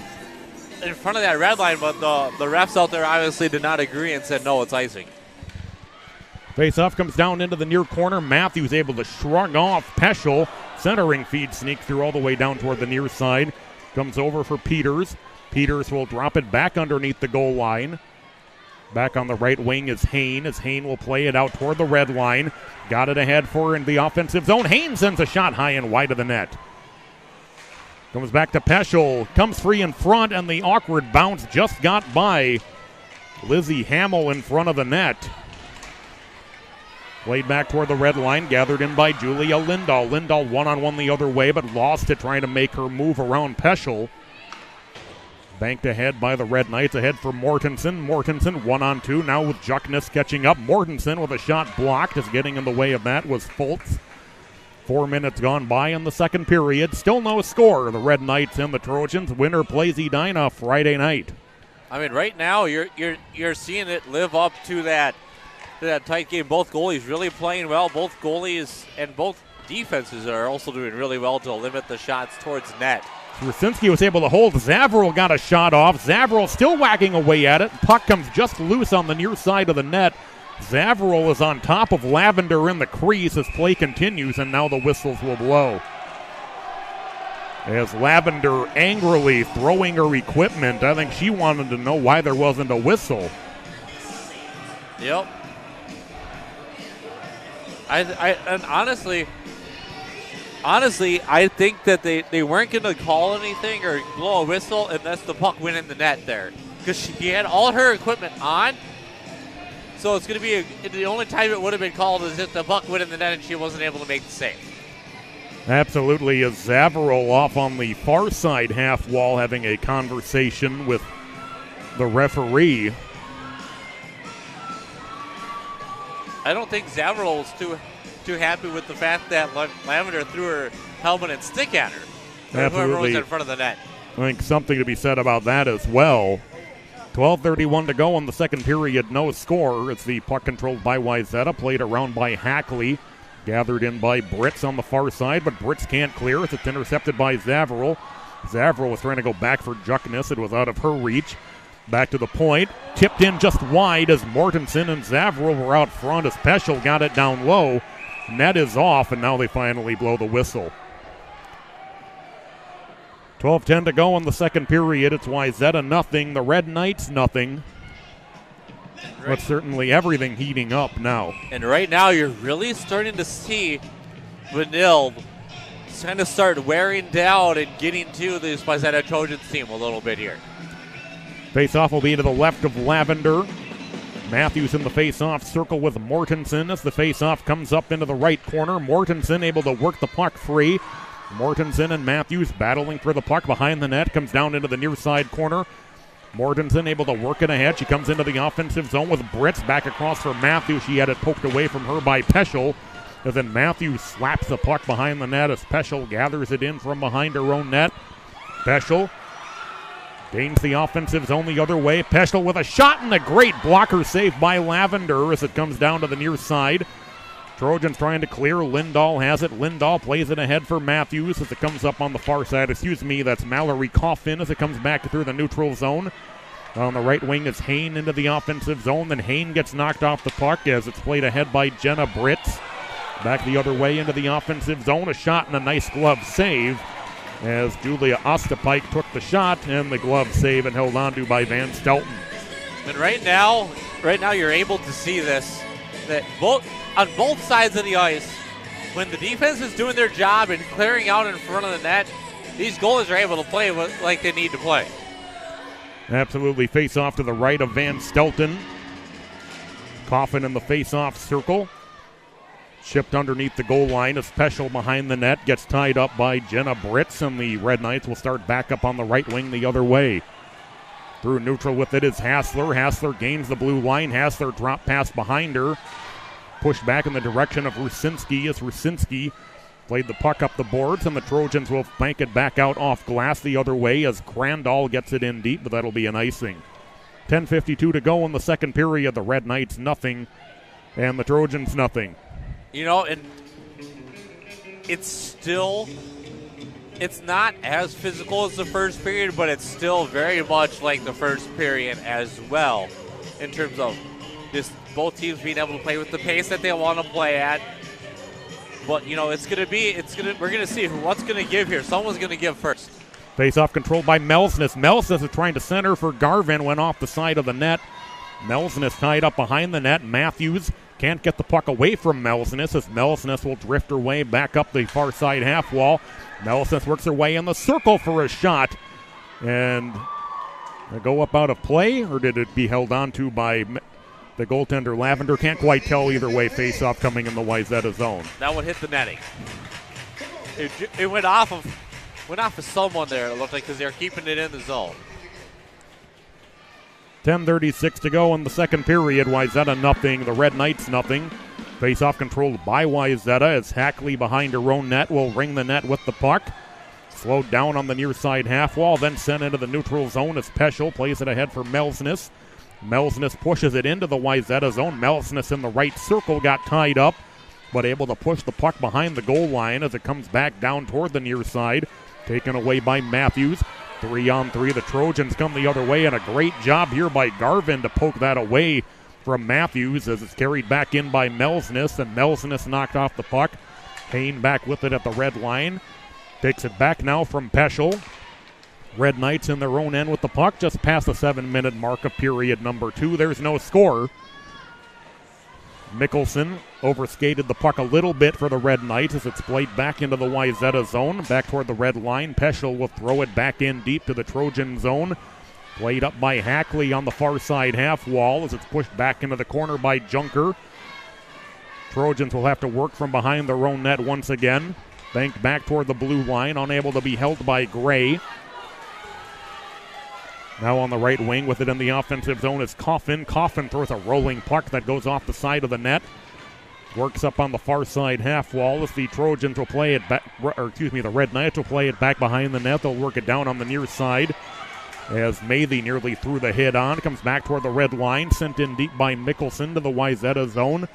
S2: in front of that red line, but the refs out there obviously did not agree and said, no, it's icing.
S1: Face-off comes down into the near corner. Matthews able to shrug off Peschel. Centering feed sneak through all the way down toward the near side. Comes over for Peters. Peters will drop it back underneath the goal line. Back on the right wing is Hain, as Hain will play it out toward the red line. Got it ahead for her in the offensive zone. Hain sends a shot high and wide of the net. Comes back to Peschel. Comes free in front, and the awkward bounce just got by Lizzie Hamill in front of the net. Played back toward the red line, gathered in by Julia Lindahl. Lindahl one-on-one the other way, but lost it trying to make her move around Peschel. Banked ahead by the Red Knights, ahead for Mortensen. Mortensen 1-on-2, now with Juckness catching up. Mortensen with a shot blocked, as getting in the way of that was Foltz. 4 minutes gone by in the second period. Still no score. The Red Knights and the Trojans. Winner plays Edina Friday night.
S2: I mean, right now you're seeing it live up to that tight game. Both goalies really playing well. Both goalies and both defenses are also doing really well to limit the shots towards net.
S1: Rusinski was able to hold. Zavril got a shot off. Zavril still whacking away at it. Puck comes just loose on the near side of the net. Zavril is on top of Lavender in the crease as play continues, and now the whistles will blow. As Lavender angrily throwing her equipment, I think she wanted to know why there wasn't a whistle.
S2: Yep. And honestly, I think that they weren't going to call anything or blow a whistle unless the puck went in the net there. Because she had all her equipment on. So it's going to be the only time it would have been called is if the puck went in the net and she wasn't able to make the save.
S1: Absolutely. As Zavril off on the far side half wall having a conversation with the referee.
S2: I don't think Zavril was too happy with the fact that Lavender threw her helmet and stick at her.
S1: Absolutely.
S2: Whoever was in front of the net.
S1: I think something to be said about that as well. 12:31 to go in the second period. No score. It's the puck controlled by Wayzata, played around by Hackley. Gathered in by Brits on the far side, but Brits can't clear it. It's intercepted by Zavril. Zavril was trying to go back for Juckness. It was out of her reach. Back to the point. Tipped in just wide as Mortensen and Zavril were out front as Peschel got it down low. Net is off, and now they finally blow the whistle. 12:10 to go in the second period. It's Wayzata nothing, the Red Knights nothing. But certainly everything heating up now.
S2: And right now you're really starting to see Benilde kind of start wearing down and getting to this Wayzata Trojans team a little bit here.
S1: Face-off will be to the left of Lavender. Matthews in the face-off circle with Mortensen as the face-off comes up into the right corner. Mortensen able to work the puck free. Mortensen and Matthews battling for the puck behind the net. Comes down into the near side corner. Mortensen able to work it ahead. She comes into the offensive zone with Brits back across for Matthews. She had it poked away from her by Peschel. And then Matthews slaps the puck behind the net as Peschel gathers it in from behind her own net. Peschel gains the offensive zone the other way. Peschel with a shot and a great blocker save by Lavender as it comes down to the near side. Trojans trying to clear. Lindahl has it. Lindahl plays it ahead for Matthews as it comes up on the far side. That's Mallory Coffin as it comes back through the neutral zone. On the right wing is Hain into the offensive zone. Then Hain gets knocked off the puck as it's played ahead by Jenna Brits. Back the other way into the offensive zone. A shot and a nice glove save as Julia Ostapike took the shot and the glove save and held onto by Van Stelten.
S2: And right now you're able to see this, that on both sides of the ice, when the defense is doing their job and clearing out in front of the net, these goalies are able to play like they need to play.
S1: Absolutely. Face off to the right of Van Stelten. Coffin in the face-off circle. Chipped underneath the goal line as Peschel behind the net gets tied up by Jenna Brits, and the Red Knights will start back up on the right wing the other way. Through neutral with it is Hassler. Hassler gains the blue line. Hassler drop pass behind her. Pushed back in the direction of Rusinski as Rusinski played the puck up the boards, and the Trojans will bank it back out off glass the other way as Crandall gets it in deep, but that'll be an icing. 10:52 to go in the second period. The Red Knights nothing. and the Trojans nothing.
S2: You know, and it's not as physical as the first period, but it's still very much like the first period as well in terms of this both teams being able to play with the pace that they want to play at. But, you know, we're going to see what's going to give here. Someone's going to give first.
S1: Face-off controlled by Melsness. Melsness is trying to center for Garvin, went off the side of the net. Melsness tied up behind the net. Matthews can't get the puck away from Melsness as Melsness will drift her way back up the far side half wall. Melsness works her way in the circle for a shot. And they go up out of play, or did it be held on to by the goaltender Lavender? Can't quite tell either way. Face-off coming in the Wayzata zone.
S2: That one hit the netting. It went off of someone there, it looked like, because they're keeping it in the zone.
S1: 10:36 to go in the second period. Wayzata nothing, the Red Knights nothing. Face-off controlled by Wayzata as Hackley behind her own net will ring the net with the puck. Slowed down on the near side half wall, then sent into the neutral zone as Peschel plays it ahead for Melsness. Melsness pushes it into the Wayzata zone. Melsness in the right circle got tied up, but able to push the puck behind the goal line as it comes back down toward the near side. Taken away by Matthews. 3-on-3. The Trojans come the other way, and a great job here by Garvin to poke that away from Matthews as it's carried back in by Melsness, and Melsness knocked off the puck. Payne back with it at the red line. Takes it back now from Peschel. Red Knights in their own end with the puck just past the 7-minute mark of period number 2. There's no score. Mickelson overskated the puck a little bit for the Red Knights as it's played back into the Wayzata zone. Back toward the red line. Peschel will throw it back in deep to the Trojan zone. Played up by Hackley on the far side half wall as it's pushed back into the corner by Junker. Trojans will have to work from behind their own net once again. Banked back toward the blue line, unable to be held by Gray. Now on the right wing with it in the offensive zone is Coffin. Coffin throws a rolling puck that goes off the side of the net. Works up on the far side half wall as the Trojans will play it back, the Red Knights will play it back behind the net. They'll work it down on the near side as Mathy nearly threw the hit on. Comes back toward the red line, sent in deep by Mickelson to the Wayzata zone.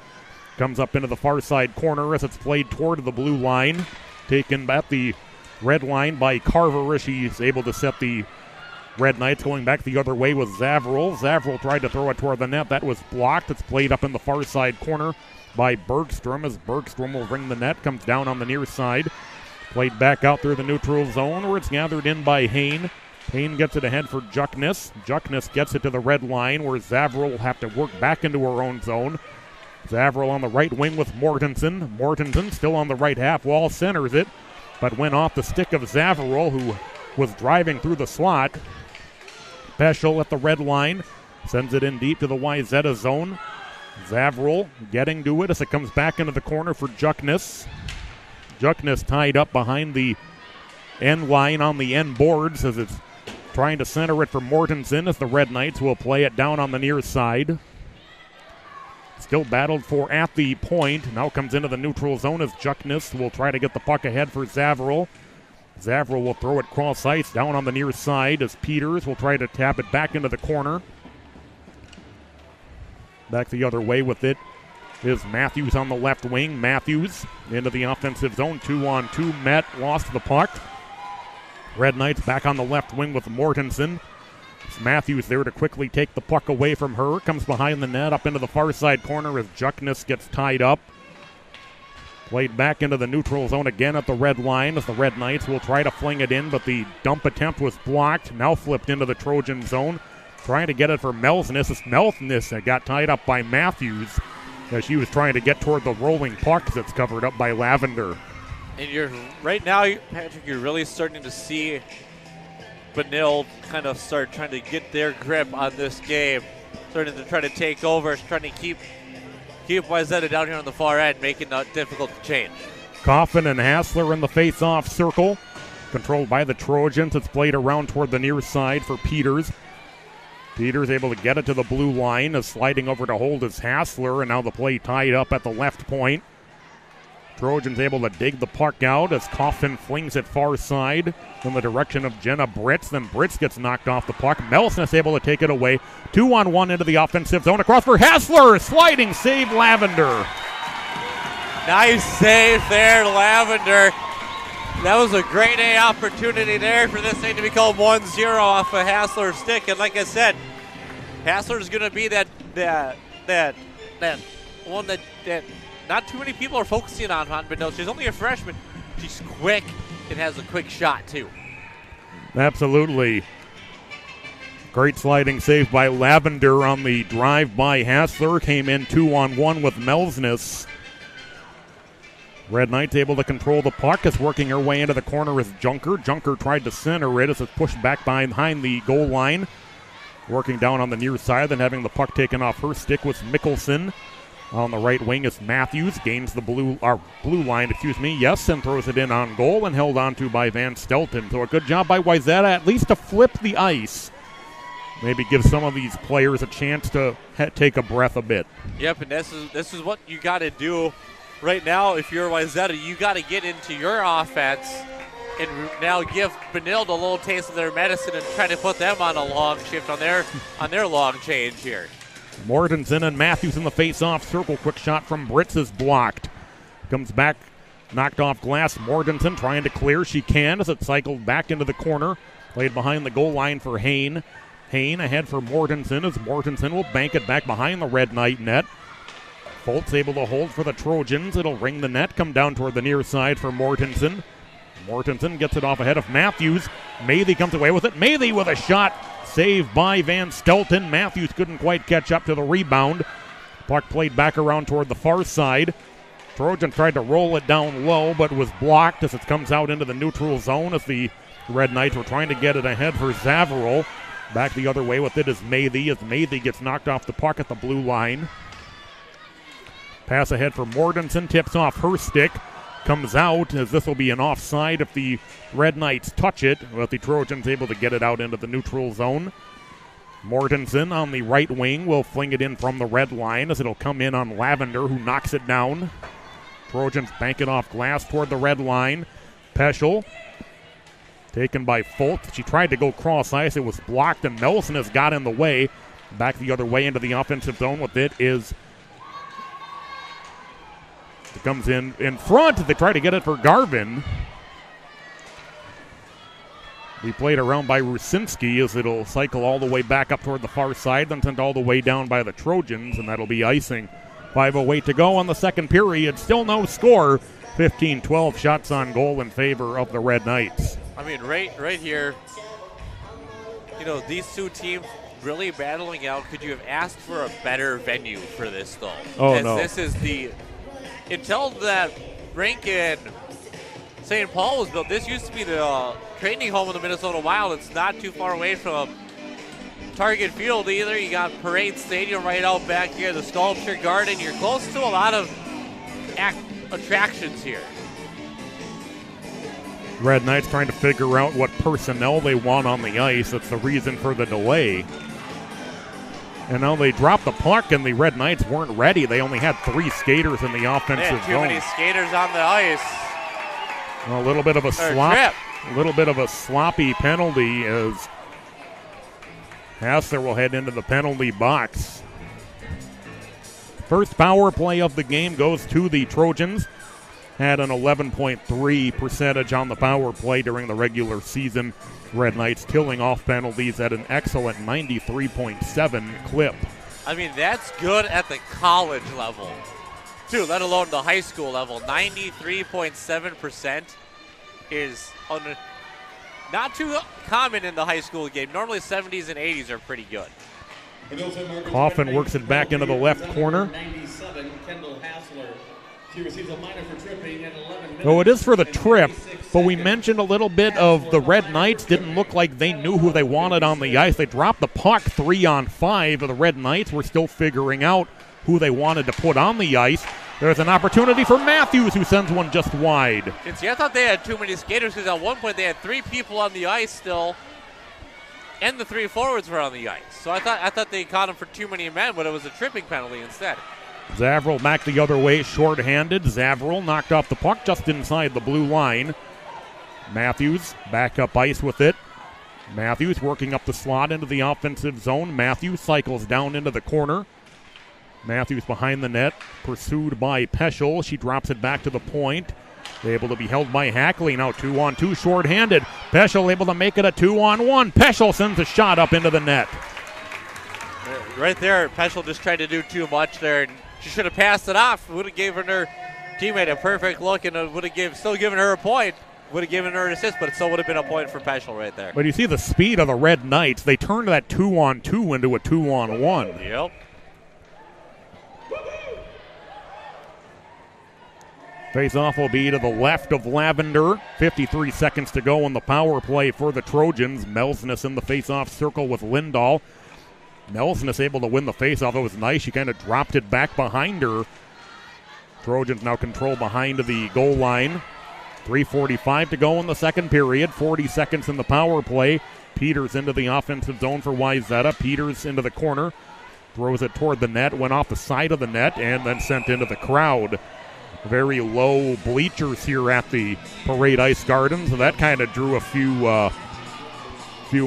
S1: Comes up into the far side corner as it's played toward the blue line. Taken at the red line by Carver as he's able to set the Red Knights. Going back the other way was Zavril. Zavril tried to throw it toward the net. That was blocked. It's played up in the far side corner by Bergstrom as Bergstrom will ring the net. Comes down on the near side. Played back out through the neutral zone where it's gathered in by Hain. Hain gets it ahead for Juckness. Juckness gets it to the red line where Zavril will have to work back into her own zone. Zavril on the right wing with Mortensen. Mortensen still on the right half wall, centers it, but went off the stick of Zavril, who was driving through the slot. Peschel at the red line, sends it in deep to the Wayzata zone. Zavril getting to it as it comes back into the corner for Juckness. Juckness tied up behind the end line on the end boards as it's trying to center it for Mortensen as the Red Knights will play it down on the near side. Still battled for at the point. Now comes into the neutral zone as Juckness will try to get the puck ahead for Zavril. Zavril will throw it cross ice down on the near side as Peters will try to tap it back into the corner. Back the other way with it is Matthews on the left wing. Matthews into the offensive zone. 2-on-2. Met lost the puck. Red Knights back on the left wing with Mortensen. It's Matthews there to quickly take the puck away from her. Comes behind the net up into the far side corner as Juckness gets tied up. Played back into the neutral zone again at the red line as the Red Knights will try to fling it in, but the dump attempt was blocked. Now flipped into the Trojan zone. Trying to get it for Melsness. It's Melsness that got tied up by Matthews as she was trying to get toward the rolling puck that's covered up by Lavender.
S2: And right now, Patrick, you're really starting to see Benilde kind of start trying to get their grip on this game. Starting to try to take over, trying to keep Wayzata down here on the far end, making it difficult to change.
S1: Coffin and Hassler in the face-off circle. Controlled by the Trojans. It's played around toward the near side for Peters. Peters able to get it to the blue line. Is sliding over to hold his Hassler, and now the play tied up at the left point. Trojans able to dig the puck out as Coffin flings it far side in the direction of Jenna Britz. Then Britz gets knocked off the puck. Melsness able to take it away. 2-on-1 into the offensive zone. Across for Hassler. Sliding save, Lavender.
S2: Nice save there, Lavender. That was a great A opportunity there for this thing to be called 1-0 off of Hassler's stick. And like I said, Hassler's going to be that one that not too many people are focusing on, but no, she's only a freshman. She's quick and has a quick shot, too.
S1: Absolutely. Great sliding save by Lavender on the drive by Hassler. Came in 2-on-1 with Melsness. Red Knights able to control the puck. Is working her way into the corner with Junker. Junker tried to center it as it's pushed back behind the goal line. Working down on the near side, then having the puck taken off her stick was Mickelson. On the right wing is Matthews. Gains the blue line, yes, and throws it in on goal and held onto by Van Stelton. So a good job by Wayzata at least to flip the ice. Maybe give some of these players a chance to take a breath a bit.
S2: Yep, and this is what you got to do. Right now, if you're Wayzata, you got to get into your offense and now give Benilde a little taste of their medicine and try to put them on a long shift on their long change here.
S1: Mortensen and Matthews in the face-off circle. Quick shot from Britz is blocked. Comes back, knocked off glass. Mortensen trying to clear. She can as it cycled back into the corner. Played behind the goal line for Hain. Hain ahead for Mortensen as Mortensen will bank it back behind the Red Knight net. Foltz able to hold for the Trojans. It'll ring the net, come down toward the near side for Mortensen. Mortensen gets it off ahead of Matthews. Mathy comes away with it. Mathy with a shot. Saved by Van Stelton. Matthews couldn't quite catch up to the rebound. Puck played back around toward the far side. Trojan tried to roll it down low, but was blocked as it comes out into the neutral zone as the Red Knights were trying to get it ahead for Zavarol. Back the other way with it is Mathy as Mathy gets knocked off the puck at the blue line. Pass ahead for Mortensen, tips off her stick, comes out as this will be an offside if the Red Knights touch it, but the Trojans able to get it out into the neutral zone. Mortensen on the right wing will fling it in from the red line as it'll come in on Lavender, who knocks it down. Trojans bank it off glass toward the red line. Peschel taken by Foltz. She tried to go cross ice. It was blocked, and Nelson has got in the way. Back the other way into the offensive zone with it is... It comes in front. They try to get it for Garvin. We played around by Rusinski as it'll cycle all the way back up toward the far side, then sent all the way down by the Trojans, and that'll be icing. 5:08 to go on the second period. Still no score. 15-12 shots on goal in favor of the Red Knights.
S2: I mean, right here, these two teams really battling out. Could you have asked for a better venue for this, though?
S1: Oh, no.
S2: This is until that rink in St. Paul was built, this used to be the training home of the Minnesota Wild. It's not too far away from Target Field either. You got Parade Stadium right out back here, the Sculpture Garden. You're close to a lot of attractions here.
S1: Red Knights trying to figure out what personnel they want on the ice. That's the reason for the delay. And now they dropped the puck, and the Red Knights weren't ready. They only had 3 skaters in the offensive zone.
S2: Too many skaters on the ice.
S1: A little bit of a sloppy penalty as Hassler will head into the penalty box. First power play of the game goes to the Trojans. Had an 11.3 percentage on the power play during the regular season. Red Knights killing off penalties at an excellent 93.7 clip.
S2: I mean, that's good at the college level, too, let alone the high school level. 93.7% is not too common in the high school game. Normally 70s and 80s are pretty good.
S1: Coffin works it back into the left corner.
S3: 97, Kendall Hassler. She receives a minor for tripping at 11 minutes.
S1: Oh, it is for the trip, but we mentioned a little bit of the Red Knights didn't look like they knew who they wanted on the ice. They dropped the puck 3-on-5, but the Red Knights were still figuring out who they wanted to put on the ice. There's an opportunity for Matthews, who sends one just wide.
S2: See, I thought they had too many skaters because at one point they had 3 people on the ice still, and the 3 forwards were on the ice. So I thought they caught him for too many men, but it was a tripping penalty instead.
S1: Zavril back the other way, short-handed. Zavril knocked off the puck just inside the blue line. Matthews back up ice with it. Matthews working up the slot into the offensive zone. Matthews cycles down into the corner. Matthews behind the net, pursued by Peschel. She drops it back to the point. Able to be held by Hackley. Now 2-on-2, short-handed. Peschel able to make it a 2-on-1. Peschel sends a shot up into the net.
S2: Right there, Peschel just tried to do too much there. And she should have passed it off. Would have given her teammate a perfect look and would have still given her a point. Would have given her an assist, but it still would have been a point for Peschel right there.
S1: But you see the speed of the Red Knights. They turned that 2-on-2 into a 2-on-1.
S2: Yep.
S1: Face-off will be to the left of Lavender. 53 seconds to go on the power play for the Trojans. Melsness in the face-off circle with Lindahl. Melsness able to win the face-off. It was nice. She kind of dropped it back behind her. Trojans now control behind the goal line. 3:45 to go in the second period. 40 seconds in the power play. Peters into the offensive zone for Wayzata. Peters into the corner. Throws it toward the net. Went off the side of the net and then sent into the crowd. Very low bleachers here at the Parade Ice Garden, so that kind of drew a few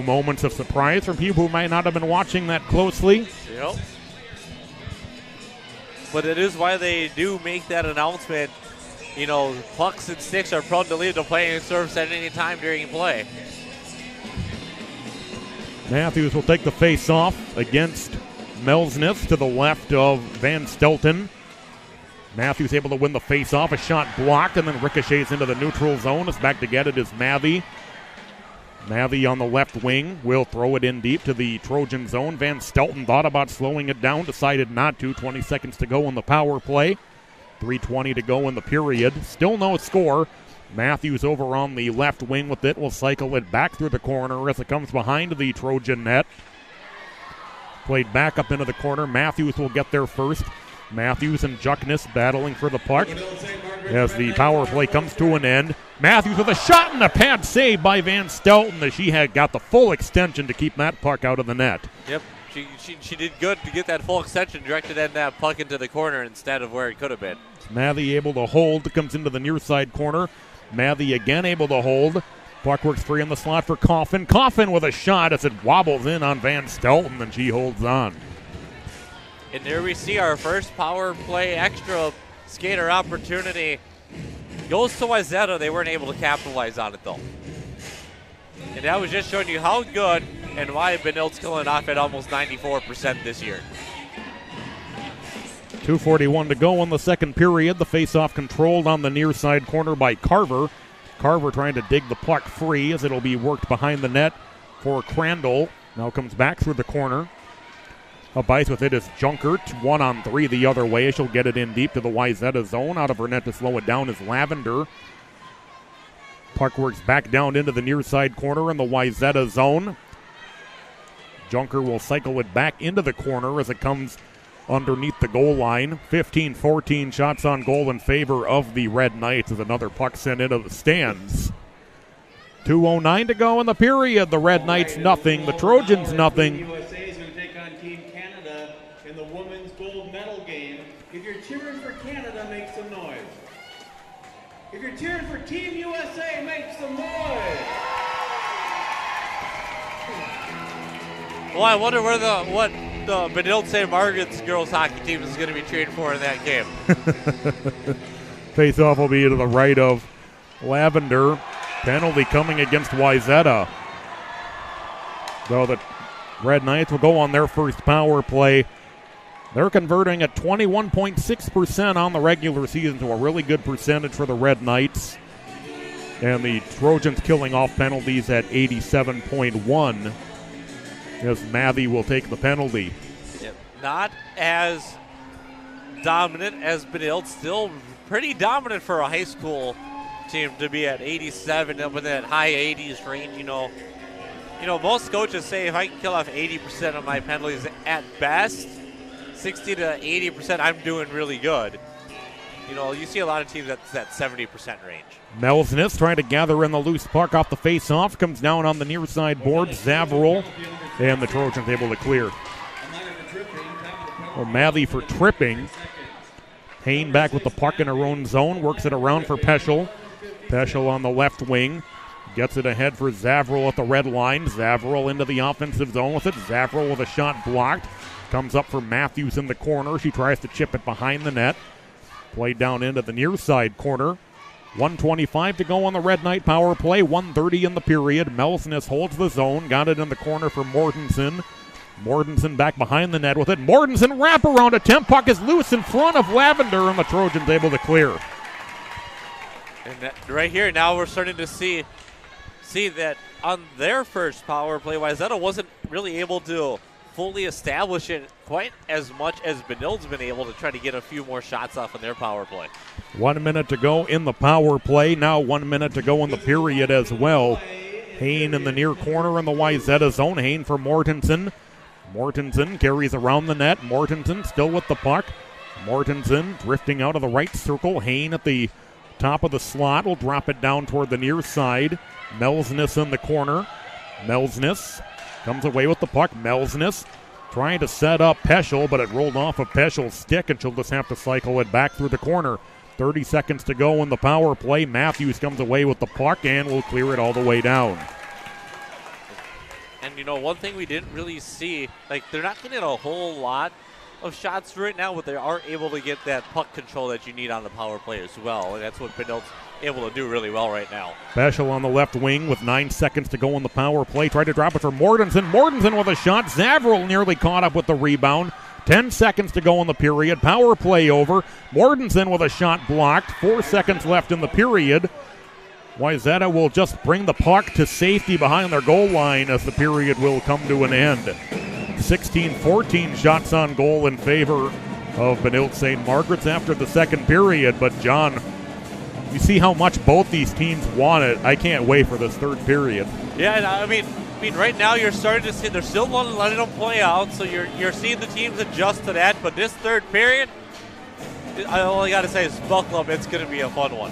S1: moments of surprise from people who might not have been watching that closely.
S2: Yep. But it is why they do make that announcement. You know, pucks and sticks are prone to leave the playing surface at any time during play.
S1: Matthews will take the face-off against Melsness to the left of Van Stelten. Matthews able to win the face-off. A shot blocked and then ricochets into the neutral zone. It's back to get it is Mathy. Mathy on the left wing will throw it in deep to the Trojan zone. Van Stelten thought about slowing it down, decided not to. 20 seconds to go on the power play. 3:20 to go in the period. Still no score. Matthews over on the left wing with it. Will cycle it back through the corner as it comes behind the Trojan net. Played back up into the corner. Matthews will get there first. Matthews and Juckness battling for the puck as the power play comes to an end. Matthews with a shot and a pad save by Van Stelten as she had got the full extension to keep that puck out of the net.
S2: Yep, she did good to get that full extension, directed that puck into the corner instead of where it could have been.
S1: Mathy able to hold, comes into the near side corner. Mathy again able to hold. Puck works free in the slot for Coffin. Coffin with a shot as it wobbles in on Van Stelten and she holds on.
S2: And there we see our first power play extra skater opportunity. Goes to Wayzata. They weren't able to capitalize on it, though. And that was just showing you how good and why Benilde's killing off at almost 94% this year.
S1: 2:41 to go in the second period. The face-off controlled on the near side corner by Carver. Carver trying to dig the puck free as it'll be worked behind the net for Crandall. Now comes back through the corner. Up ice with it is Junkert. 1-on-3 the other way. She'll get it in deep to the Wayzata zone. Out of her net to slow it down is Lavender. Puck works back down into the near side corner in the Wayzata zone. Junker will cycle it back into the corner as it comes underneath the goal line. 15-14 shots on goal in favor of the Red Knights as another puck sent into the stands. 2:09 to go in the period. The Red Knights nothing. The Trojans nothing.
S3: If you're cheering for Canada, make some noise. If you're cheering for Team USA, make some noise.
S2: Well, I wonder what the Benilde-St. Margaret's girls hockey team is going to be cheering for in that game.
S1: Face-off will be to the right of Lavender. Penalty coming against Wayzata. So the Red Knights will go on their first power play. They're converting at 21.6% on the regular season, to a really good percentage for the Red Knights. And the Trojans killing off penalties at 87.1 as Mathy will take the penalty.
S2: Yep. Not as dominant as Benilde, still pretty dominant for a high school team to be at 87, up in that high 80s range. You know, most coaches say if I can kill off 80% of my penalties at best, 60 to 80%, I'm doing really good. You know, you see a lot of teams that's that 70% range.
S1: Melsness trying to gather in the loose puck off the face-off. Comes down on the near side board. Zavril. And the Trojans able to clear. Well, Mathy for tripping. Hain back with the puck in her own zone, works it around for Peschel. Peschel on the left wing. Gets it ahead for Zavril at the red line. Zavril into the offensive zone with it. Zavril with a shot blocked. Comes up for Matthews in the corner. She tries to chip it behind the net. Played down into the near side corner. 1:25 to go on the Red Knight power play. 1:30 in the period. Melsness holds the zone. Got it in the corner for Mortensen. Mortensen back behind the net with it. Mortensen wraparound attempt. Puck is loose in front of Lavender, and the Trojans able to clear.
S2: And right here, now we're starting to see that on their first power play, Wayzata wasn't really able to fully establish it quite as much as Benilde's been able to try to get a few more shots off in their power play.
S1: 1 minute to go in the power play. Now 1 minute to go in the period as well. Hain in the near corner in the Wayzata zone. Hain for Mortensen. Mortensen carries around the net. Mortensen still with the puck. Mortensen drifting out of the right circle. Hain at the top of the slot will drop it down toward the near side. Melsness in the corner. Melsness comes away with the puck. Melsness trying to set up Peschel, but it rolled off of Peschel's stick, and she'll just have to cycle it back through the corner. 30 seconds to go in the power play. Matthews comes away with the puck and will clear it all the way down.
S2: And, you know, one thing we didn't really see, like, they're not getting a whole lot of shots right now, but they are able to get that puck control that you need on the power play as well, and that's what Benilde's able to do really well right now.
S1: Peschel on the left wing with 9 seconds to go in the power play. Tried to drop it for Mortensen. Mortensen with a shot. Zavril nearly caught up with the rebound. 10 seconds to go in the period. Power play over. Mortensen with a shot blocked. 4 seconds left in the period. Wayzata will just bring the puck to safety behind their goal line as the period will come to an end. 16-14 shots on goal in favor of Benilde-St. Margaret's after the second period. But, John, you see how much both these teams want it. I can't wait for this third period.
S2: Yeah, and I mean, right now you're starting to see they're still letting them play out, so you're seeing the teams adjust to that. But this third period, all I got to say is buckle up. It's going to be a fun one.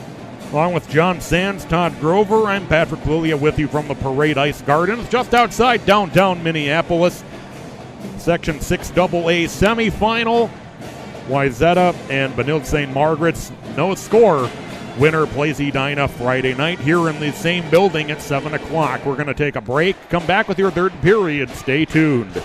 S1: Along with John Sands, Todd Grover, I'm Patrick Lilia with you from the Parade Ice Gardens, just outside downtown Minneapolis. Section 6AA semifinal. Wayzata and Benilde-St. Margaret's no score. Winner plays Edina Friday night here in the same building at 7 o'clock. We're going to take a break. Come back with your third period. Stay tuned.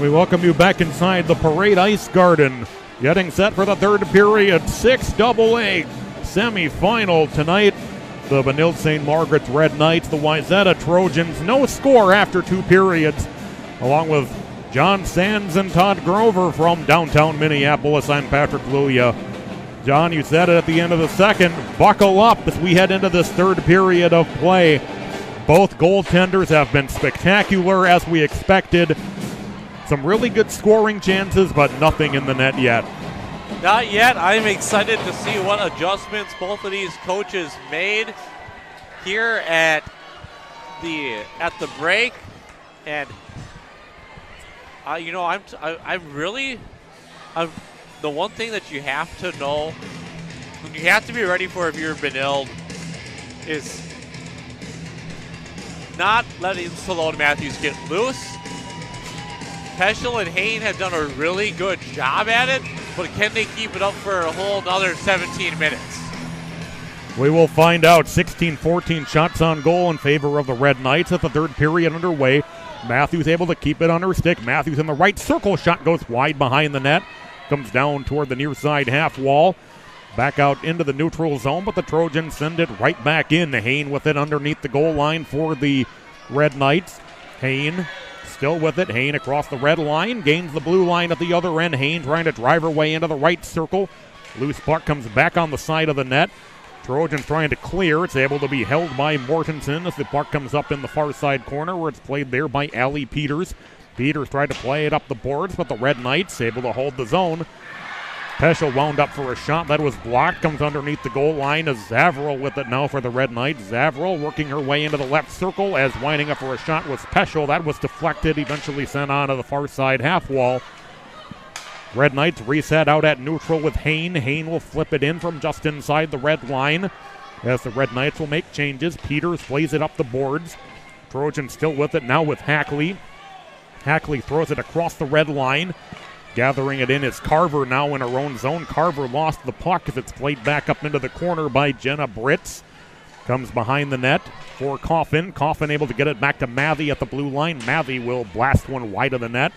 S1: We welcome you back inside the Parade Ice Garden. Getting set for the third period, 6AA semifinal tonight. The Benilde-St. Margaret's Red Knights, the Wayzata Trojans. No score after 2 periods. Along with John Sands and Todd Grover from downtown Minneapolis, I'm Patrick Lulia. John, you said it at the end of the second. Buckle up as we head into this third period of play. Both goaltenders have been spectacular as we expected. Some really good scoring chances, but nothing in the net yet.
S2: Not yet. I'm excited to see what adjustments both of these coaches made here at the break. And the one thing that you have to know, and you have to be ready for if you're Benilde, is not letting Salone Matthews get loose. Peschel and Hain have done a really good job at it, but can they keep it up for a whole another 17 minutes?
S1: We will find out. 16-14 shots on goal in favor of the Red Knights at the third period underway. Matthews able to keep it on her stick. Matthews in the right circle. Shot goes wide behind the net. Comes down toward the near side half wall. Back out into the neutral zone, but the Trojans send it right back in. Hain with it underneath the goal line for the Red Knights. Hain still with it. Hain across the red line. Gains the blue line at the other end. Hain trying to drive her way into the right circle. Loose puck comes back on the side of the net. Trojans trying to clear. It's able to be held by Mortensen as the puck comes up in the far side corner where it's played there by Allie Peters. Peters tried to play it up the boards, but the Red Knights able to hold the zone. Peschel wound up for a shot that was blocked. Comes underneath the goal line as Zavril with it now for the Red Knights. Zavril working her way into the left circle as winding up for a shot was Peschel. That was deflected, eventually sent on to the far side half wall. Red Knights reset out at neutral with Hain. Hain will flip it in from just inside the red line as the Red Knights will make changes. Peters plays it up the boards. Trojans still with it now with Hackley. Hackley throws it across the red line. Gathering it in is Carver now in her own zone. Carver lost the puck as it's played back up into the corner by Jenna Britz. Comes behind the net for Coffin. Coffin able to get it back to Mathy at the blue line. Mathy will blast one wide of the net.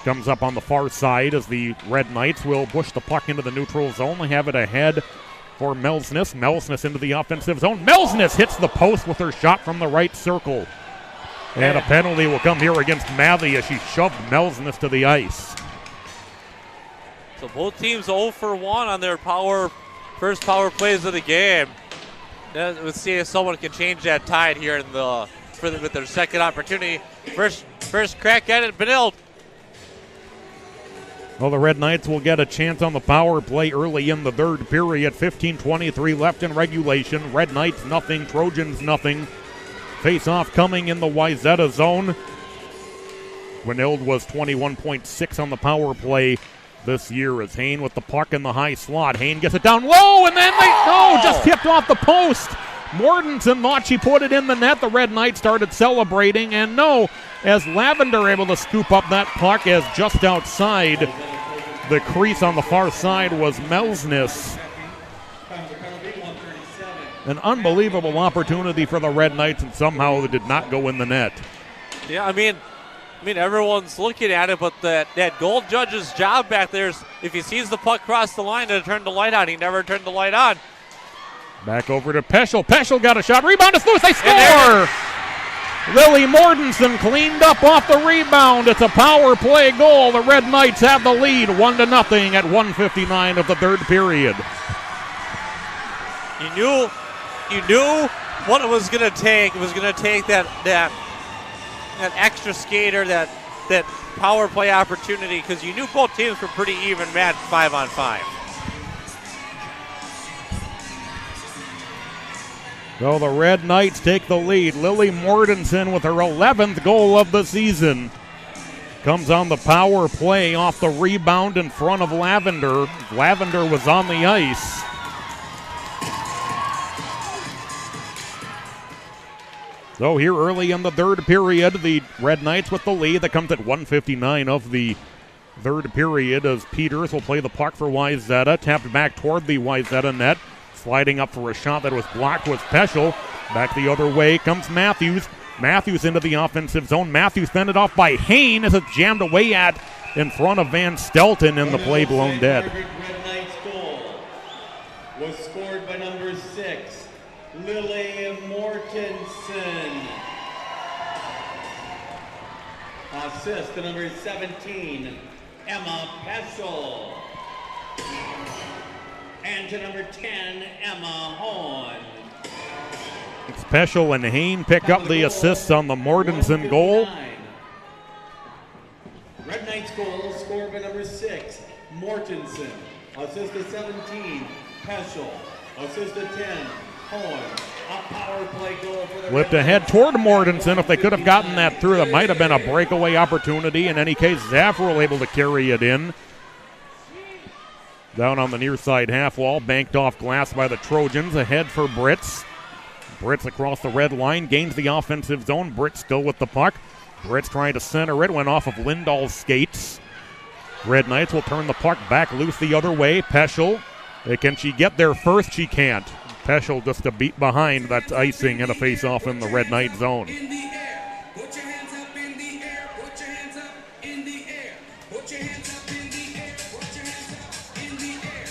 S1: Comes up on the far side as the Red Knights will push the puck into the neutral zone. They have it ahead for Melsness. Melsness into the offensive zone. Melsness hits the post with her shot from the right circle. And a penalty will come here against Mathy as she shoved Melsness to the ice.
S2: So both teams 0 for 1 on their first power plays of the game. Let's see if someone can change that tide here with their second opportunity. First crack at it, Benilde.
S1: Well, the Red Knights will get a chance on the power play early in the third period. 15:23 left in regulation. Red Knights nothing, Trojans nothing. Face-off coming in the Wayzata zone. Benilde was 21.6 on the power play this year as Hain with the puck in the high slot. Hain gets it down low, and then just tipped off the post. Mortensen thought she put it in the net. The Red Knights started celebrating, and as Lavender able to scoop up that puck as just outside the crease on the far side was Melsness. An unbelievable opportunity for the Red Knights, and somehow it did not go in the net.
S2: Yeah, I mean, everyone's looking at it, but that goal judge's job back there is if he sees the puck cross the line to turn the light on. He never turned the light on.
S1: Back over to Peschel. Peschel got a shot. Rebound is loose. They score! Lily Mortensen cleaned up off the rebound. It's a power play goal. The Red Knights have the lead 1-0 at 1:59 of the third period.
S2: You knew what it was going to take. It was going to take that extra skater, that power play opportunity, because you knew both teams were pretty even matched 5-on-5.
S1: So the Red Knights take the lead. Lily Mortensen with her 11th goal of the season. Comes on the power play off the rebound in front of Lavender. Lavender was on the ice. So here early in the third period, the Red Knights with the lead. That comes at 1:59 of the third period as Peters will play the puck for Wayzata. Tapped back toward the Wayzata net. Sliding up for a shot that was blocked was Peschel. Back the other way comes Matthews. Matthews into the offensive zone. Matthews fended off by Hain as it's jammed away at in front of Van Stelton, and the play blown dead.
S3: Margaret Red Knights goal was scored by number 6, Lily Mortensen. Assist to number 17, Emma Peschel. And to number 10, Emma Horn.
S1: Peschel and Hain pick up the assists on the Mortensen goal.
S3: Red Knights goal scored by number 6, Mortensen. Assist to 17, Peschel. Assist to 10, Horn. A power play goal for the
S1: Flipped
S3: Red
S1: ahead
S3: Knights.
S1: toward Mortensen. If they could have gotten that through, that might have been a breakaway opportunity. In any case, Zavril able to carry it in. Down on the near side half wall, banked off glass by the Trojans. Ahead for Brits. Brits across the red line, gains the offensive zone. Brits still with the puck. Brits trying to center it, went off of Lindahl's skates. Red Knights will turn the puck back loose the other way. Peschel, can she get there first? She can't. Peschel just a beat behind. That's icing and a face-off in the Red Knight zone.
S4: In the air, put your hands up in the air, put your hands up in the air, put your hands up in the air, put your hands up in the air.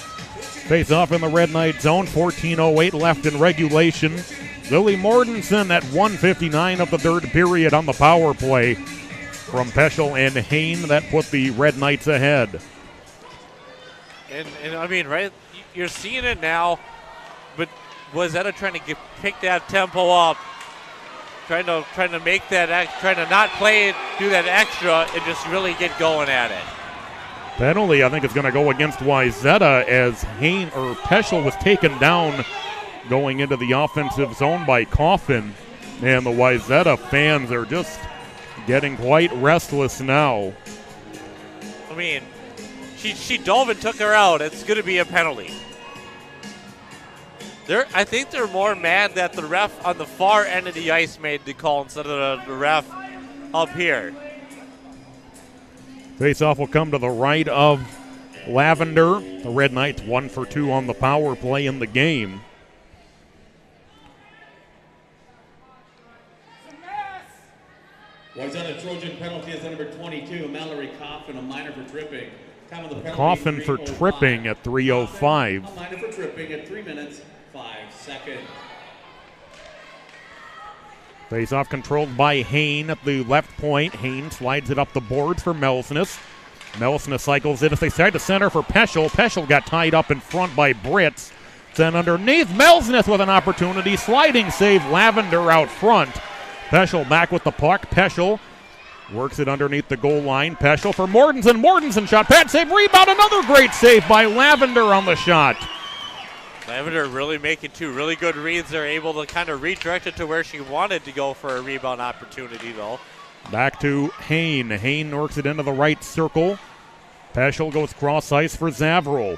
S1: Face-off in the Red Knight zone. 14:08 left in regulation. Lily Mortensen at 1:59 of the third period on the power play from Peschel and Hain that put the Red Knights ahead.
S2: And I mean, right, you're seeing it now, but Wayzata trying to pick that tempo up, trying to make that, trying to not play it, do that extra, and just really get going at it.
S1: Penalty, I think, is going to go against Wayzata as Hain or Peschel was taken down going into the offensive zone by Coffin. And the Wayzata fans are just getting quite restless now.
S2: I mean, she dove and took her out. It's going to be a penalty. I think they're more mad that the ref on the far end of the ice made the call instead of the ref up here.
S1: Face-off will come to the right of Lavender. The Red Knights 1 for 2 on the power play in the game.
S3: Wayzata Trojan penalty is number 22, Mallory Coffin, a minor for tripping. Time of the penalty,
S1: Coffin for
S3: 3:05.
S1: tripping at 3:05.
S3: A minor for tripping at 3 minutes, 5 seconds.
S1: Face-off controlled by Hain at the left point. Hain slides it up the boards for Melsness. Melsness cycles it as they try to center for Peschel. Peschel got tied up in front by Brits. Then underneath, Melsness with an opportunity. Sliding save, Lavender out front. Peschel back with the puck. Peschel works it underneath the goal line. Peschel for Mortensen. Mortensen shot. Pad save, rebound. Another great save by Lavender on the shot.
S2: Lavender really making two really good reads. They're able to kind of redirect it to where she wanted to go for a rebound opportunity, though.
S1: Back to Hain. Hain works it into the right circle. Peschel goes cross ice for Zavril.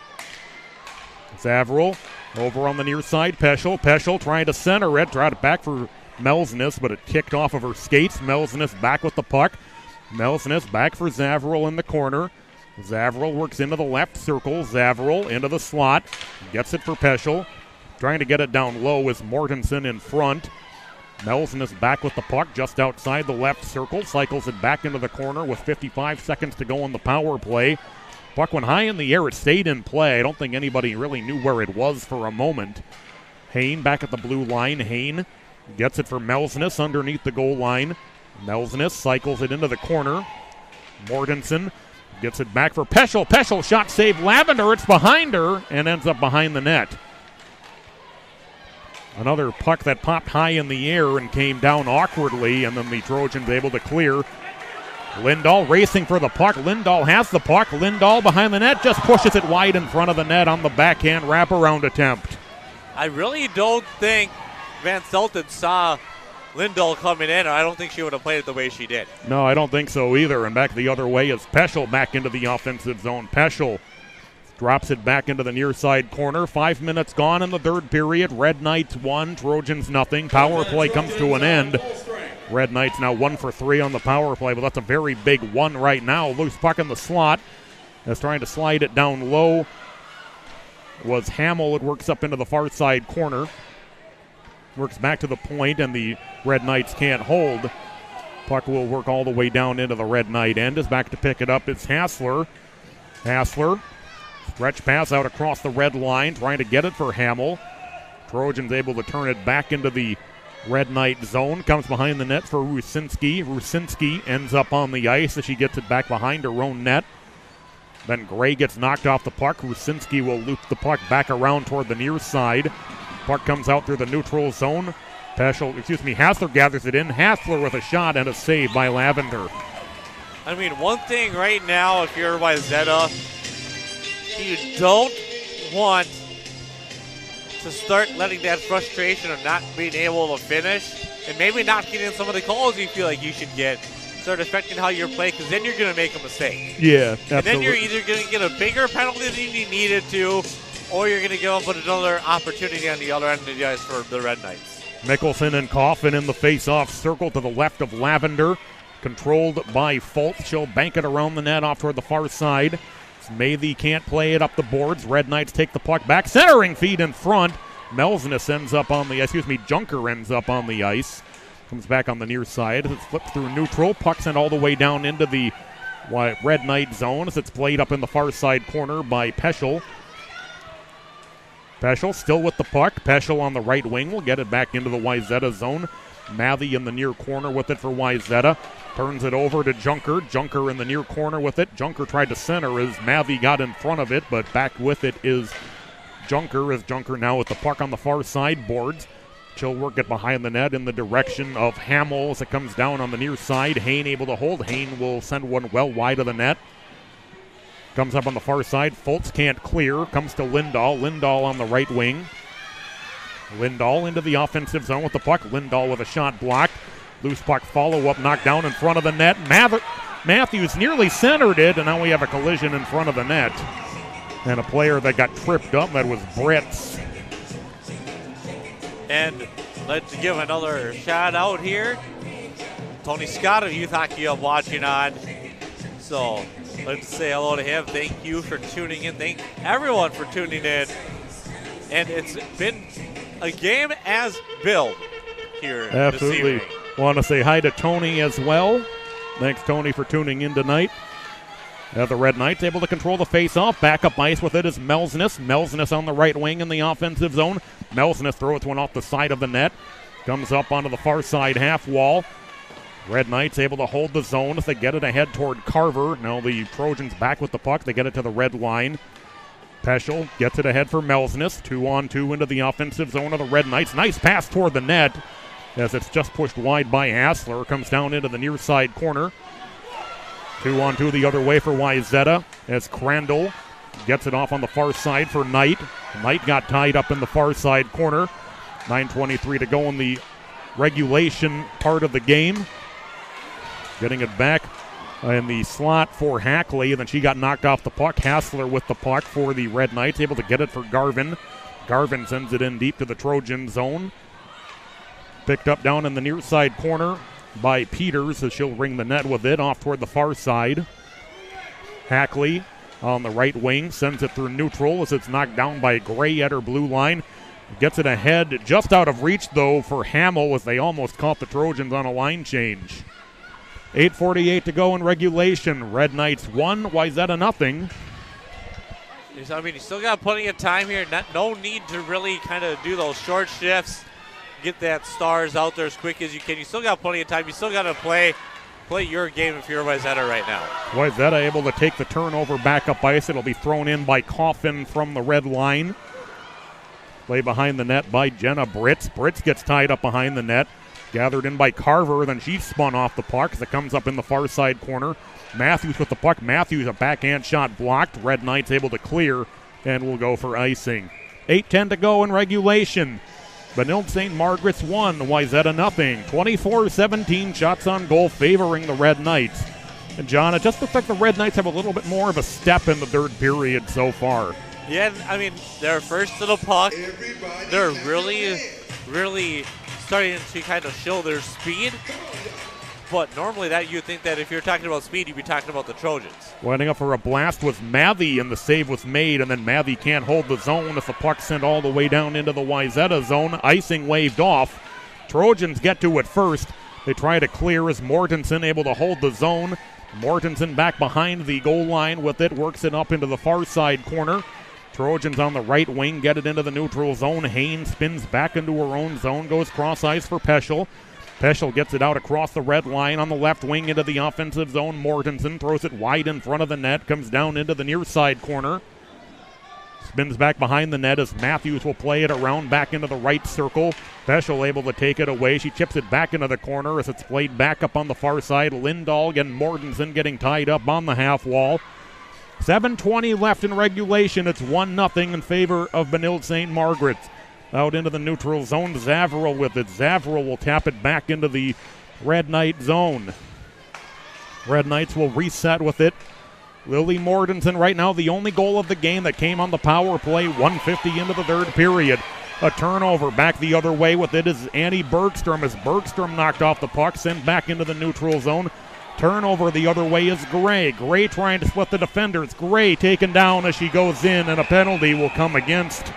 S1: Zavril over on the near side. Peschel. Peschel trying to center it. Tried it back for Melsness, but it kicked off of her skates. Melsness back with the puck. Melsness back for Zavril in the corner. Zavril works into the left circle. Zavril into the slot. Gets it for Peschel. Trying to get it down low is Mortensen in front. Melsness back with the puck just outside the left circle. Cycles it back into the corner with 55 seconds to go on the power play. Puck went high in the air. It stayed in play. I don't think anybody really knew where it was for a moment. Hain back at the blue line. Hain gets it for Melsness underneath the goal line. Melsness cycles it into the corner. Mortensen gets it back for Peschel. Peschel shot save Lavender. It's behind her and ends up behind the net. Another puck that popped high in the air and came down awkwardly, and then the Trojans able to clear. Lindahl racing for the puck. Lindahl has the puck. Lindahl behind the net just pushes it wide in front of the net on the backhand wraparound attempt.
S2: I really don't think Van Stelton saw Lindahl coming in, or I don't think she would have played it the way she did.
S1: No, I don't think so either. And back the other way is Peschel back into the offensive zone. Peschel drops it back into the near side corner. 5 minutes gone in the third period. Red Knights 1, Trojans nothing. Power play comes to an end. Red Knights now 1 for 3 on the power play, but that's a very big one right now. Loose puck in the slot. As trying to slide it down low was Hamill. It works up into the far side corner. Works back to the point, and the Red Knights can't hold. Puck will work all the way down into the Red Knight end. Is back to pick it up. It's Hassler. Hassler. Stretch pass out across the red line, trying to get it for Hamill. Trojans able to turn it back into the Red Knight zone. Comes behind the net for Rusinski. Rusinski ends up on the ice as she gets it back behind her own net. Then Gray gets knocked off the puck. Rusinski will loop the puck back around toward the near side. Puck comes out through the neutral zone. Hassler gathers it in. Hassler with a shot and a save by Lavender.
S2: I mean, one thing right now, if you're Wayzata, you don't want to start letting that frustration of not being able to finish and maybe not getting some of the calls you feel like you should get start affecting how you're playing, because then you're going to make a mistake.
S1: Yeah, absolutely.
S2: And then you're either going to get a bigger penalty than you needed to, or you're going to give up with another opportunity on the other end of the ice for the Red Knights.
S1: Mickelson and Coffin in the face-off circle to the left of Lavender. Controlled by Fultz. She'll bank it around the net off toward the far side. Mathy can't play it up the boards. Red Knights take the puck back. Centering feed in front. Junker ends up on the ice. Comes back on the near side. It's flipped through neutral. Puck sent all the way down into the Red Knight zone as it's played up in the far side corner by Peschel. Peschel still with the puck. Peschel on the right wing will get it back into the Wayzata zone. Mathy in the near corner with it for Wayzata. Turns it over to Junker. Junker in the near corner with it. Junker tried to center as Mathy got in front of it, but back with it is Junker, as Junker now with the puck on the far side boards. She'll work it behind the net in the direction of Hamill as it comes down on the near side. Hain able to hold. Hain will send one well wide of the net. Comes up on the far side. Fultz can't clear. Comes to Lindahl. Lindahl on the right wing. Lindahl into the offensive zone with the puck. Lindahl with a shot blocked. Loose puck follow-up knocked down in front of the net. Matthews nearly centered it, and now we have a collision in front of the net. And a player that got tripped up, that was Britz.
S2: And let's give another shout out here. Tony Scott of Youth Hockey Hub watching on. So let's say hello to him. Thank you for tuning in. Thank everyone for tuning in. And it's been a game as billed here this evening.
S1: Want to say hi to Tony as well. Thanks, Tony, for tuning in tonight. The Red Knights able to control the face-off. Back up ice with it is Melsness. Melsness on the right wing in the offensive zone. Melsness throws one off the side of the net. Comes up onto the far side half wall. Red Knights able to hold the zone as they get it ahead toward Carver. Now the Trojans back with the puck. They get it to the red line. Peschel gets it ahead for Melsness. 2-on-2 into the offensive zone of the Red Knights. Nice pass toward the net as it's just pushed wide by Hassler. Comes down into the near side corner. 2-on-2 the other way for Wayzata as Crandall gets it off on the far side for Knight. Knight got tied up in the far side corner. 9:23 to go in the regulation part of the game. Getting it back in the slot for Hackley, and then she got knocked off the puck. Hassler with the puck for the Red Knights, able to get it for Garvin. Garvin sends it in deep to the Trojan zone. Picked up down in the near side corner by Peters as she'll ring the net with it off toward the far side. Hackley on the right wing sends it through neutral as it's knocked down by Gray at her blue line. Gets it ahead, just out of reach though for Hamill as they almost caught the Trojans on a line change. 8:48 to go in regulation. Red Knights 1, Wayzata nothing.
S2: I mean, you still got plenty of time here. No need to really kind of do those short shifts. Get that stars out there as quick as you can. You still got plenty of time. You still got to play your game if you're Wayzata right now.
S1: Wayzata able to take the turnover back up ice. It'll be thrown in by Coffin from the red line. Play behind the net by Jenna Britz. Britz gets tied up behind the net. Gathered in by Carver. Then she's spun off the puck as it comes up in the far side corner. Matthews with the puck. Matthews, a backhand shot blocked. Red Knights able to clear and will go for icing. 8:10 to go in regulation. Benilde-St. Margaret's 1, Wayzata nothing. 24-17 shots on goal favoring the Red Knights. And John, it just looks like the Red Knights have a little bit more of a step in the third period so far.
S2: Yeah, I mean, they're first to the puck. They're really starting to kind of show their speed. But normally that you'd think that if you're talking about speed, you'd be talking about the Trojans.
S1: Lining up for a blast was Mathy, and the save was made, and then Mathy can't hold the zone as the puck sent all the way down into the Wayzata zone. Icing waved off. Trojans get to it first. They try to clear as Mortensen able to hold the zone. Mortensen back behind the goal line with it, works it up into the far side corner. Trojans on the right wing get it into the neutral zone. Haynes spins back into her own zone, goes cross ice for Peschel. Peschel gets it out across the red line on the left wing into the offensive zone. Mortensen throws it wide in front of the net, comes down into the near side corner. Spins back behind the net as Matthews will play it around back into the right circle. Peschel able to take it away. She chips it back into the corner as it's played back up on the far side. Lindahl and Mortensen getting tied up on the half wall. 7:20 left in regulation. It's 1-0 in favor of Benilde-St. Margaret. Out into the neutral zone, Zavril with it. Zavril will tap it back into the Red Knight zone. Red Knights will reset with it. Lily Mortensen right now the only goal of the game that came on the power play. 1:50 into the third period. A turnover back the other way with it is Annie Bergstrom as Bergstrom knocked off the puck, sent back into the neutral zone. Turnover the other way is Gray. Gray trying to split the defenders. Gray taken down as she goes in, and a penalty will come against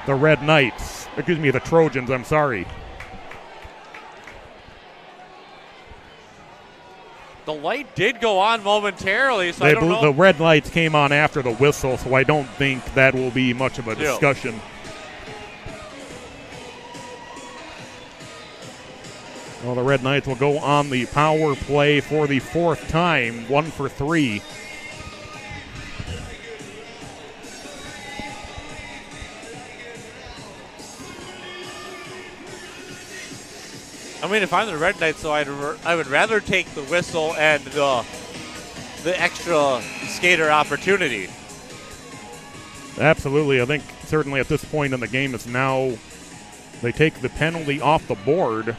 S1: the Red Knights. Excuse me, the Trojans, I'm sorry.
S2: The light did go on momentarily, so I don't know.
S1: The Red Knights came on after the whistle, so I don't think that will be much of a discussion. Well, the Red Knights will go on the power play for the fourth time, 1 for 3.
S2: I mean, if I'm the Red Knights, though, I would rather take the whistle and the extra skater opportunity.
S1: Absolutely. I think certainly at this point in the game is now they take the penalty off the board,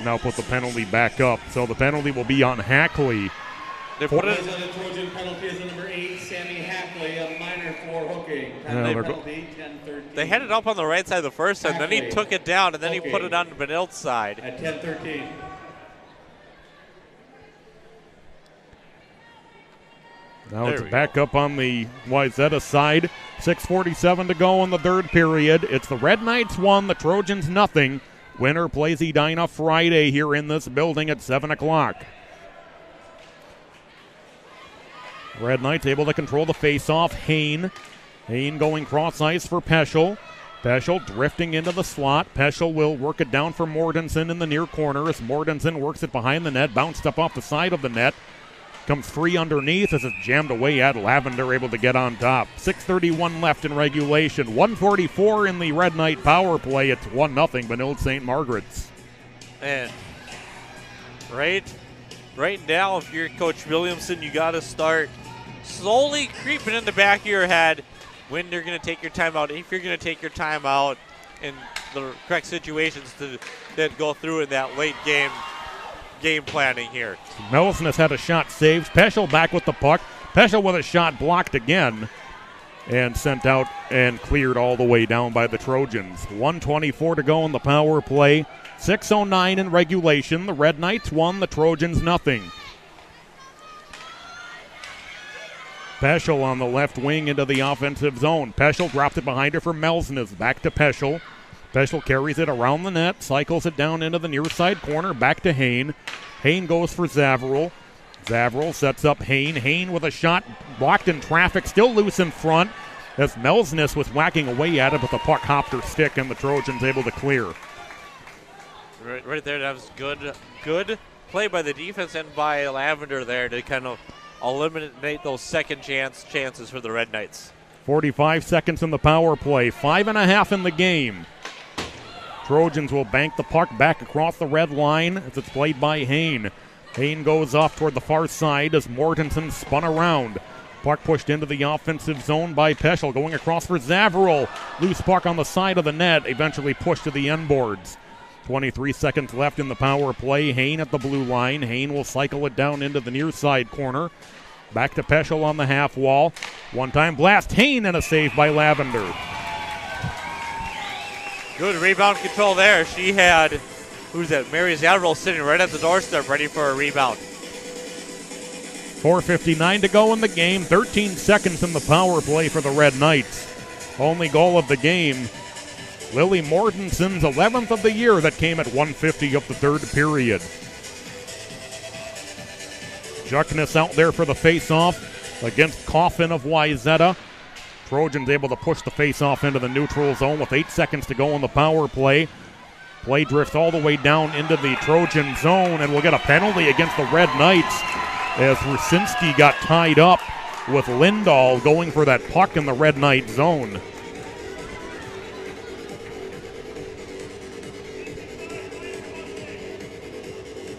S1: now put the penalty back up. So the penalty will be on Hackley.
S2: They put it.
S3: The Trojan penalty is number 8, Sammy Hackley, a minor for hooking. Penalty, 10-13.
S2: They had it up on the right side the first time, then he took it down, and then he put it on Benilde's side.
S3: At 10-13.
S1: Now it's back up on the Wayzata side. 6:47 to go in the third period. It's the Red Knights 1, the Trojans nothing. Winner plays Edina Friday here in this building at 7 o'clock. Red Knights able to control the faceoff. Hayne going cross ice for Peschel. Peschel drifting into the slot. Peschel will work it down for Mortensen in the near corner as Mortensen works it behind the net. Bounced up off the side of the net. Comes free underneath as it's jammed away at Lavender, able to get on top. 6:31 left in regulation. 1:44 in the Red Knight power play. It's 1-0 Benilde-St. Margaret's.
S2: And right now, if you're Coach Williamson, you got to start slowly creeping in the back of your head when you're going to take your time out. If you're going to take your time out in the correct situations to that go through in that late game planning here.
S1: Nelson has had a shot saved. Peschel back with the puck. Peschel with a shot blocked again and sent out and cleared all the way down by the Trojans. 1:24 to go in the power play. 6:09 in regulation. The Red Knights 1, the Trojans nothing. Peschel on the left wing into the offensive zone. Peschel dropped it behind her for Melsnes. Back to Peschel. Peschel carries it around the net, cycles it down into the near side corner, back to Hayne. Hayne goes for Zavril. Zavril sets up Hayne. Hayne with a shot blocked in traffic, still loose in front as Melsnes was whacking away at it, but the puck hopped her stick and the Trojans able to clear.
S2: Right there, that was good play by the defense and by Lavender there to kind of eliminate those second chances for the Red Knights.
S1: 45 seconds in the power play, 5.5 in the game. Trojans will bank the puck back across the red line as it's played by Hayne. Hayne goes off toward the far side as Mortensen spun around. Puck pushed into the offensive zone by Peschel, going across for Zavril. Loose puck on the side of the net, eventually pushed to the end boards. 23 seconds left in the power play. Hayne at the blue line. Hayne will cycle it down into the near side corner. Back to Peschel on the half wall. One-time blast. Hayne and a save by Lavender.
S2: Good rebound control there. She had Who's that? Mary Zadrell sitting right at the doorstep ready for a rebound.
S1: 4:59 to go in the game. 13 seconds in the power play for the Red Knights. Only goal of the game, Lily Mortensen's 11th of the year, that came at 1:50 of the third period. Juckness out there for the face-off against Coffin of Wayzata. Trojans able to push the face-off into the neutral zone with 8 seconds to go in the power play. Play drifts all the way down into the Trojan zone, and we'll get a penalty against the Red Knights as Rusinski got tied up with Lindahl going for that puck in the Red Knight zone.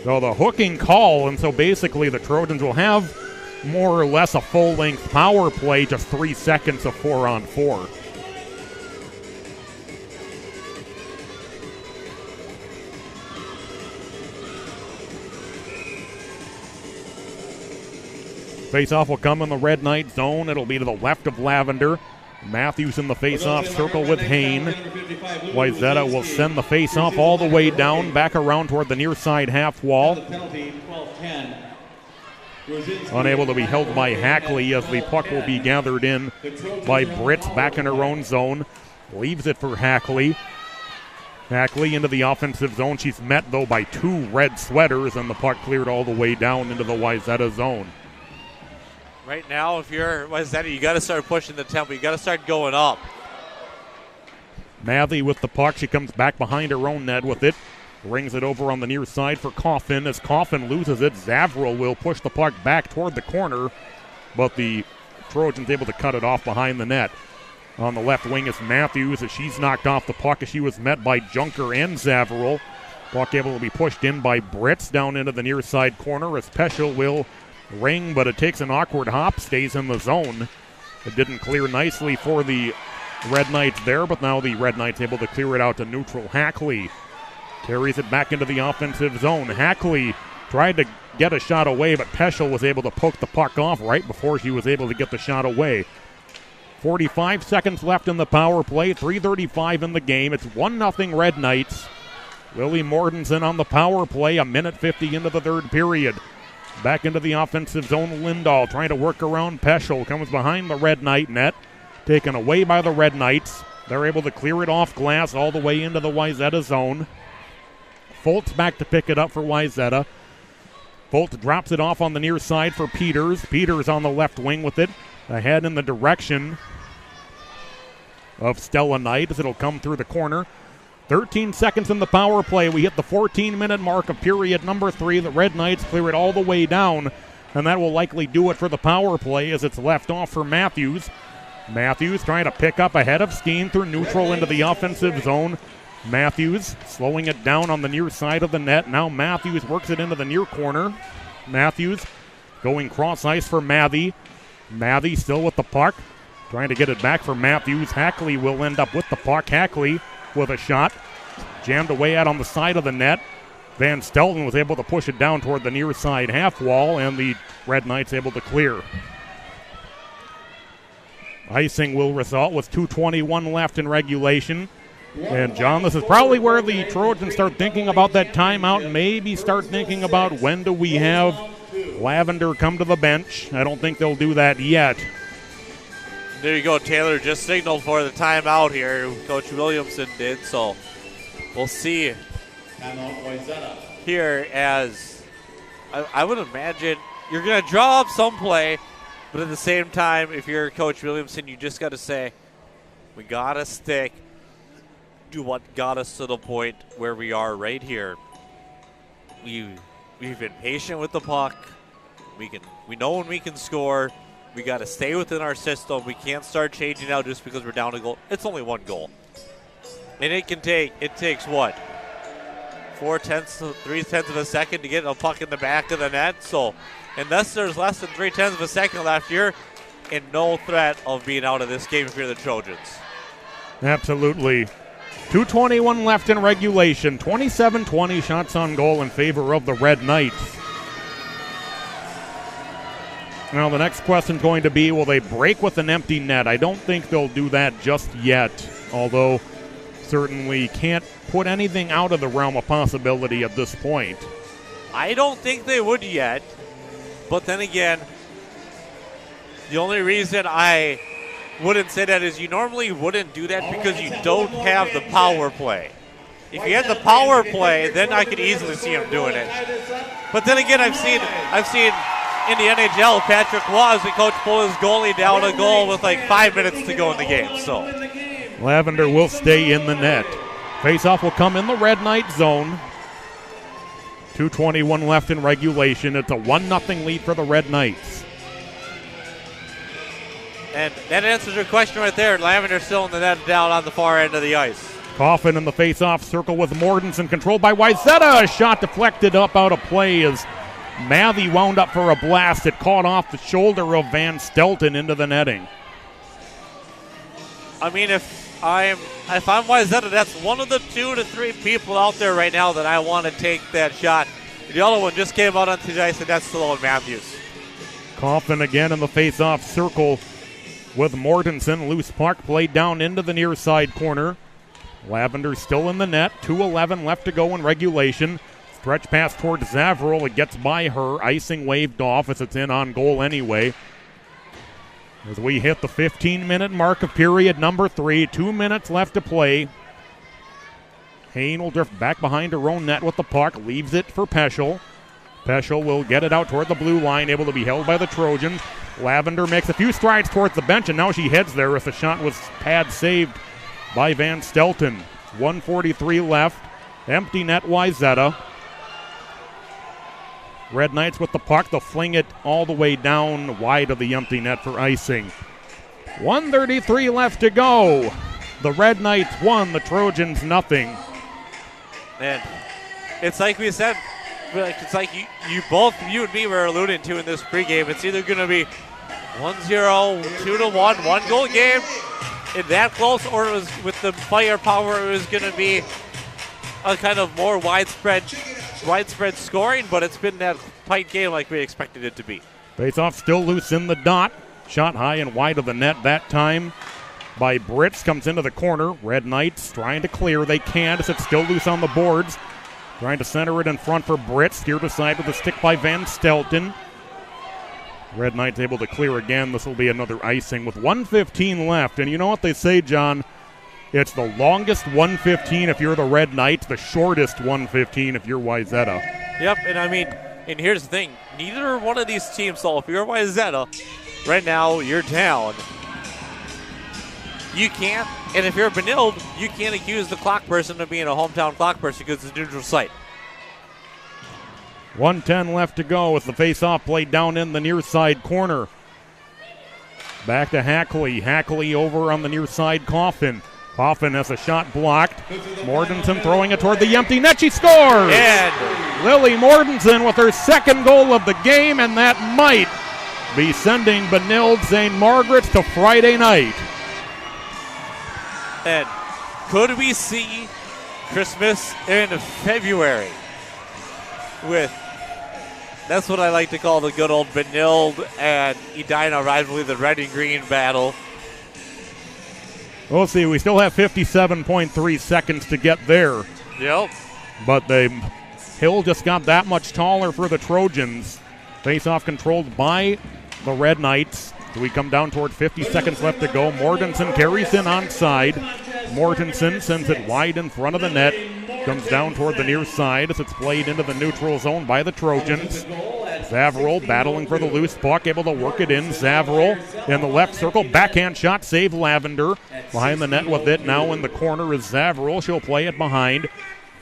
S1: So the hooking call, and so basically the Trojans will have more or less a full-length power play, just 3 seconds of 4-on-4. Face-off will come in the Red Knight zone. It'll be to the left of Lavender. Matthews in the face-off circle with Hain. Wayzata will send the face-off all the way down, back around toward the near side half wall. Unable to be held by Hackley as the puck will be gathered in by Britz back in her own zone. Leaves it for Hackley. Hackley into the offensive zone. She's met, though, by 2 red sweaters, and the puck cleared all the way down into the Wayzata zone.
S2: Right now, if you're Wayzata, you got to start pushing the tempo. You got to start going up.
S1: Mathy with the puck. She comes back behind her own net with it. Rings it over on the near side for Coffin. As Coffin loses it, Zavril will push the puck back toward the corner, but the Trojans able to cut it off behind the net. On the left wing is Matthews as she's knocked off the puck as she was met by Junker and Zavril. Puck able to be pushed in by Britz down into the near side corner as Peschel will ring, but it takes an awkward hop, stays in the zone. It didn't clear nicely for the Red Knights there, but now the Red Knights able to clear it out to neutral. Hackley carries it back into the offensive zone. Hackley tried to get a shot away, but Peschel was able to poke the puck off right before she was able to get the shot away. 45 seconds left in the power play, 3:35 in the game. It's 1-0 Red Knights. Lily Mortensen on the power play, 1:50 into the third period. Back into the offensive zone, Lindahl trying to work around Peschel. Comes behind the Red Knight net. Taken away by the Red Knights. They're able to clear it off glass all the way into the Wayzata zone. Foltz back to pick it up for Wayzata. Foltz drops it off on the near side for Peters. Peters on the left wing with it. Ahead in the direction of Stella Knight as it'll come through the corner. 13 seconds in the power play. We hit the 14-minute mark of period number 3. The Red Knights clear it all the way down, and that will likely do it for the power play as it's left off for Matthews. Matthews trying to pick up ahead of Steen through neutral into the offensive zone. Matthews slowing it down on the near side of the net. Now Matthews works it into the near corner. Matthews going cross ice for Mathy. Mathy still with the puck. Trying to get it back for Matthews. Hackley will end up with the puck. Hackley with a shot. Jammed away out on the side of the net. Van Stelten was able to push it down toward the near side half wall, and the Red Knights able to clear. Icing will result with 2:21 left in regulation. And, John, this is probably where the Trojans start thinking about that timeout and maybe start thinking about when do we have Lavender come to the bench. I don't think they'll do that yet.
S2: There you go. Taylor just signaled for the timeout here. Coach Williamson did, so we'll see here as I would imagine you're going to draw up some play, but at the same time, if you're Coach Williamson, you just got to say, we got to stick to what got us to the point where we are right here. We've been patient with the puck. We know when we can score. We got to stay within our system. We can't start changing out just because we're down a goal. It's only one goal. And it takes what? 3/10 of a second to get a puck in the back of the net. So unless there's less than 3/10 of a second left, you're in no threat of being out of this game if you're the Trojans.
S1: Absolutely. 2:21 left in regulation. 27-20 shots on goal in favor of the Red Knights. Now the next question is going to be, will they break with an empty net? I don't think they'll do that just yet, although certainly can't put anything out of the realm of possibility at this point.
S2: I don't think they would yet. But then again, the only reason I wouldn't say that is you normally wouldn't do that because you don't have the power play. If you had the power play, then I could easily see him doing it. But then again, I've seen in the NHL, Patrick Waugh, the coach, pull his goalie down a goal with like 5 minutes to go in the game. So
S1: Lavender will stay in the net. Faceoff will come in the Red Knight zone. 2:21 left in regulation. It's a 1-0 lead for the Red Knights. And
S2: that answers your question right there. Lavender still in the net down on the far end of the ice.
S1: Coffin in the face-off circle with Mortensen, controlled by Wayzata. A shot deflected up out of play as Mathy wound up for a blast. It caught off the shoulder of Van Stelten into the netting.
S2: I mean, if I'm Wayzata, that's one of the 2 to 3 people out there right now that I want to take that shot. The other one just came out onto the ice, and that's Sloan Matthews.
S1: Coffin again in the face-off circle with Mortensen. Loose puck played down into the near side corner. Lavender still in the net. 2:11 left to go in regulation. Stretch pass towards Zavril. It gets by her. Icing waved off as it's in on goal anyway. As we hit the 15-minute mark of period number 3. 2 minutes left to play. Hain will drift back behind her own net with the puck. Leaves it for Peschel. Peschel will get it out toward the blue line, able to be held by the Trojans. Lavender makes a few strides towards the bench, and now she heads there as the shot was pad saved by Van Stelten. 1:43 left. Empty net, Wayzata. Red Knights with the puck. They'll fling it all the way down wide of the empty net for icing. 1:33 left to go. The Red Knights 1, the Trojans nothing.
S2: And it's like we said, it's like you and me were alluding to in this pregame. It's either going to be 1-0, 2-1, 1-goal game. It that close, or it was with the firepower, it was going to be a kind of more widespread scoring, but it's been that tight game like we expected it to be.
S1: Face-off still loose in the dot. Shot high and wide of the net that time by Brits. Comes into the corner. Red Knights trying to clear. They can't as it's still loose on the boards. Trying to center it in front for Brits. Steered aside with a stick by Van Stelten. Red Knights able to clear again. This will be another icing with 1:15 left. And you know what they say, John? It's the longest 1:15 if you're the Red Knights, the shortest 1:15 if you're Wayzata.
S2: Yep, and I mean, and here's the thing. Neither one of these teams, so if you're Wayzata, right now you're down. You can't, and if you're Benilde, you can't accuse the clock person of being a hometown clock person because it's a neutral site.
S1: 1:10 left to go with the face-off played down in the near side corner. Back to Hackley. Hackley over on the near side, Coffin. Coffin has a shot blocked. Mortensen throwing it toward the empty net. She scores!
S2: And
S1: Lily Mortensen with her second goal of the game, and that might be sending Benilde-St. Margaret's to Friday night.
S2: And could we see Christmas in February with, that's what I like to call the good old Benilde and Edina rivalry, the red and green battle.
S1: We'll see. We still have 57.3 seconds to get there.
S2: Yep.
S1: But the hill just got that much taller for the Trojans. Face-off controlled by the Red Knights. So we come down toward 50 seconds left to go. Mortensen carries in onside. Mortensen sends it wide in front of the net. Comes down toward the near side as it's played into the neutral zone by the Trojans. Zavril battling for the loose puck, able to work it in. Zavril in the left circle, backhand shot, save Lavender. Behind the net with it, now in the corner is Zavril. She'll play it behind.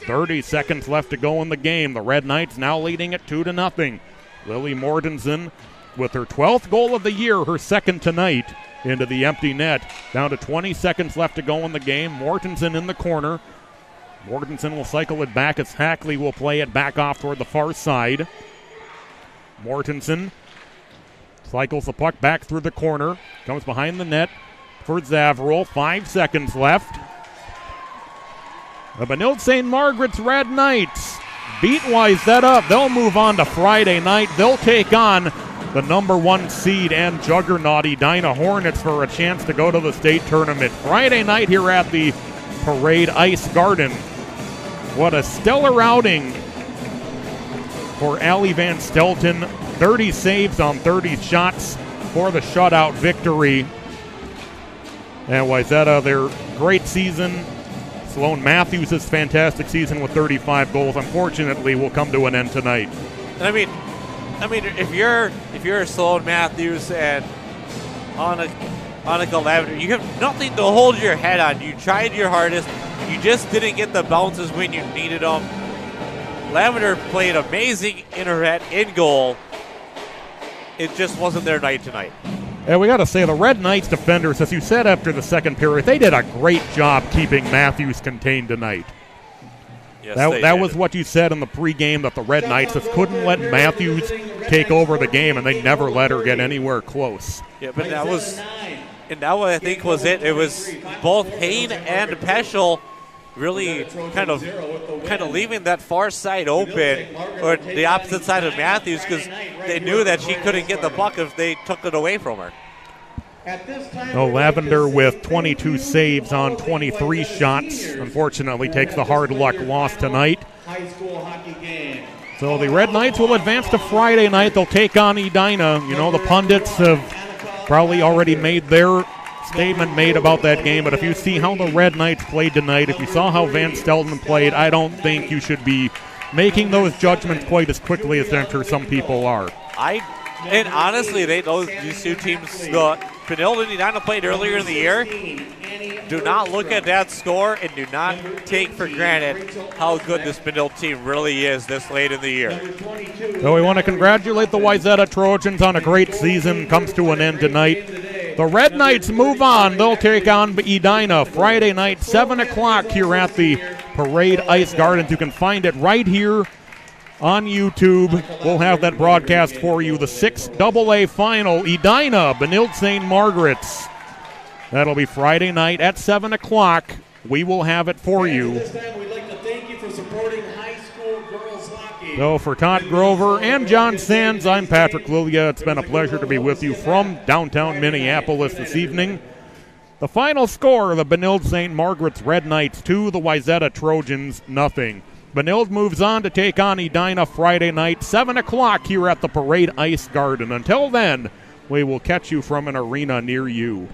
S1: 30 seconds left to go in the game. The Red Knights now leading it 2-0. Lily Mortensen with her 12th goal of the year, her second tonight, into the empty net. Down to 20 seconds left to go in the game. Mortensen in the corner. Mortensen will cycle it back as Hackley will play it back off toward the far side. Mortensen cycles the puck back through the corner. Comes behind the net for Zavril. 5 seconds left. The Benilde-St. Margaret's Red Knights beat Wayzata. They'll move on to Friday night. They'll take on the number 1 seed and juggernaut Edina Hornets for a chance to go to the state tournament. Friday night here at the Parade Ice Garden. What a stellar outing for Allie Van Stelten. 30 saves on 30 shots for the shutout victory. And Wayzata, their great season. Sloan Matthews' fantastic season with 35 goals, unfortunately, will come to an end tonight.
S2: And I mean, if you're Sloan Matthews and Annika Lavender, you have nothing to hold your head on. You tried your hardest. You just didn't get the bounces when you needed them. Lavender played amazing in her head, in goal. It just wasn't their night tonight.
S1: And we got to say, the Red Knights defenders, as you said after the second period, they did a great job keeping Matthews contained tonight.
S2: Yes,
S1: that was what you said in the pregame, that the Red Knights just couldn't let Matthews take over the game, and they never let her get anywhere close.
S2: Yeah, but that I think was it. It was both Hain and Peschel really kind of leaving that far side open, or the opposite side of Matthews, because they knew that she couldn't get the puck if they took it away from her.
S1: Lavender with 22 saves on 23 shots. Unfortunately, takes the hard luck loss tonight. So the Red Knights will advance to Friday night. They'll take on Edina. You know, the pundits have probably already made their statement made about that game, but if you see how the Red Knights played tonight, if you saw how Van Stelten played, I don't think you should be making those judgments quite as quickly as I'm sure some people are.
S2: And honestly, these two teams, Benilde and Edina played earlier in the year. Do not look at that score and do not take for granted how good this Benilde team really is this late in the year.
S1: So we want to congratulate the Wayzata Trojans on a great season. Comes to an end tonight. The Red Knights move on. They'll take on Edina Friday night, 7 o'clock here at the Parade Ice Gardens. You can find it right here on YouTube. We'll have that broadcast for you. The 6AA final, Edina, Benilde-St. Margaret's. That'll be Friday night at 7 o'clock. We will have it for you.
S3: This time we'd like to thank you for supporting high school girls hockey.
S1: So for Todd Grover and John Sands, I'm Patrick Lilia. It's been a pleasure to be with you from downtown Minneapolis this evening. The final score, the Benilde-St. Margaret's Red Knights 2, the Wayzata Trojans 0. Benilde moves on to take on Edina Friday night, 7 o'clock here at the Parade Ice Garden. Until then, we will catch you from an arena near you.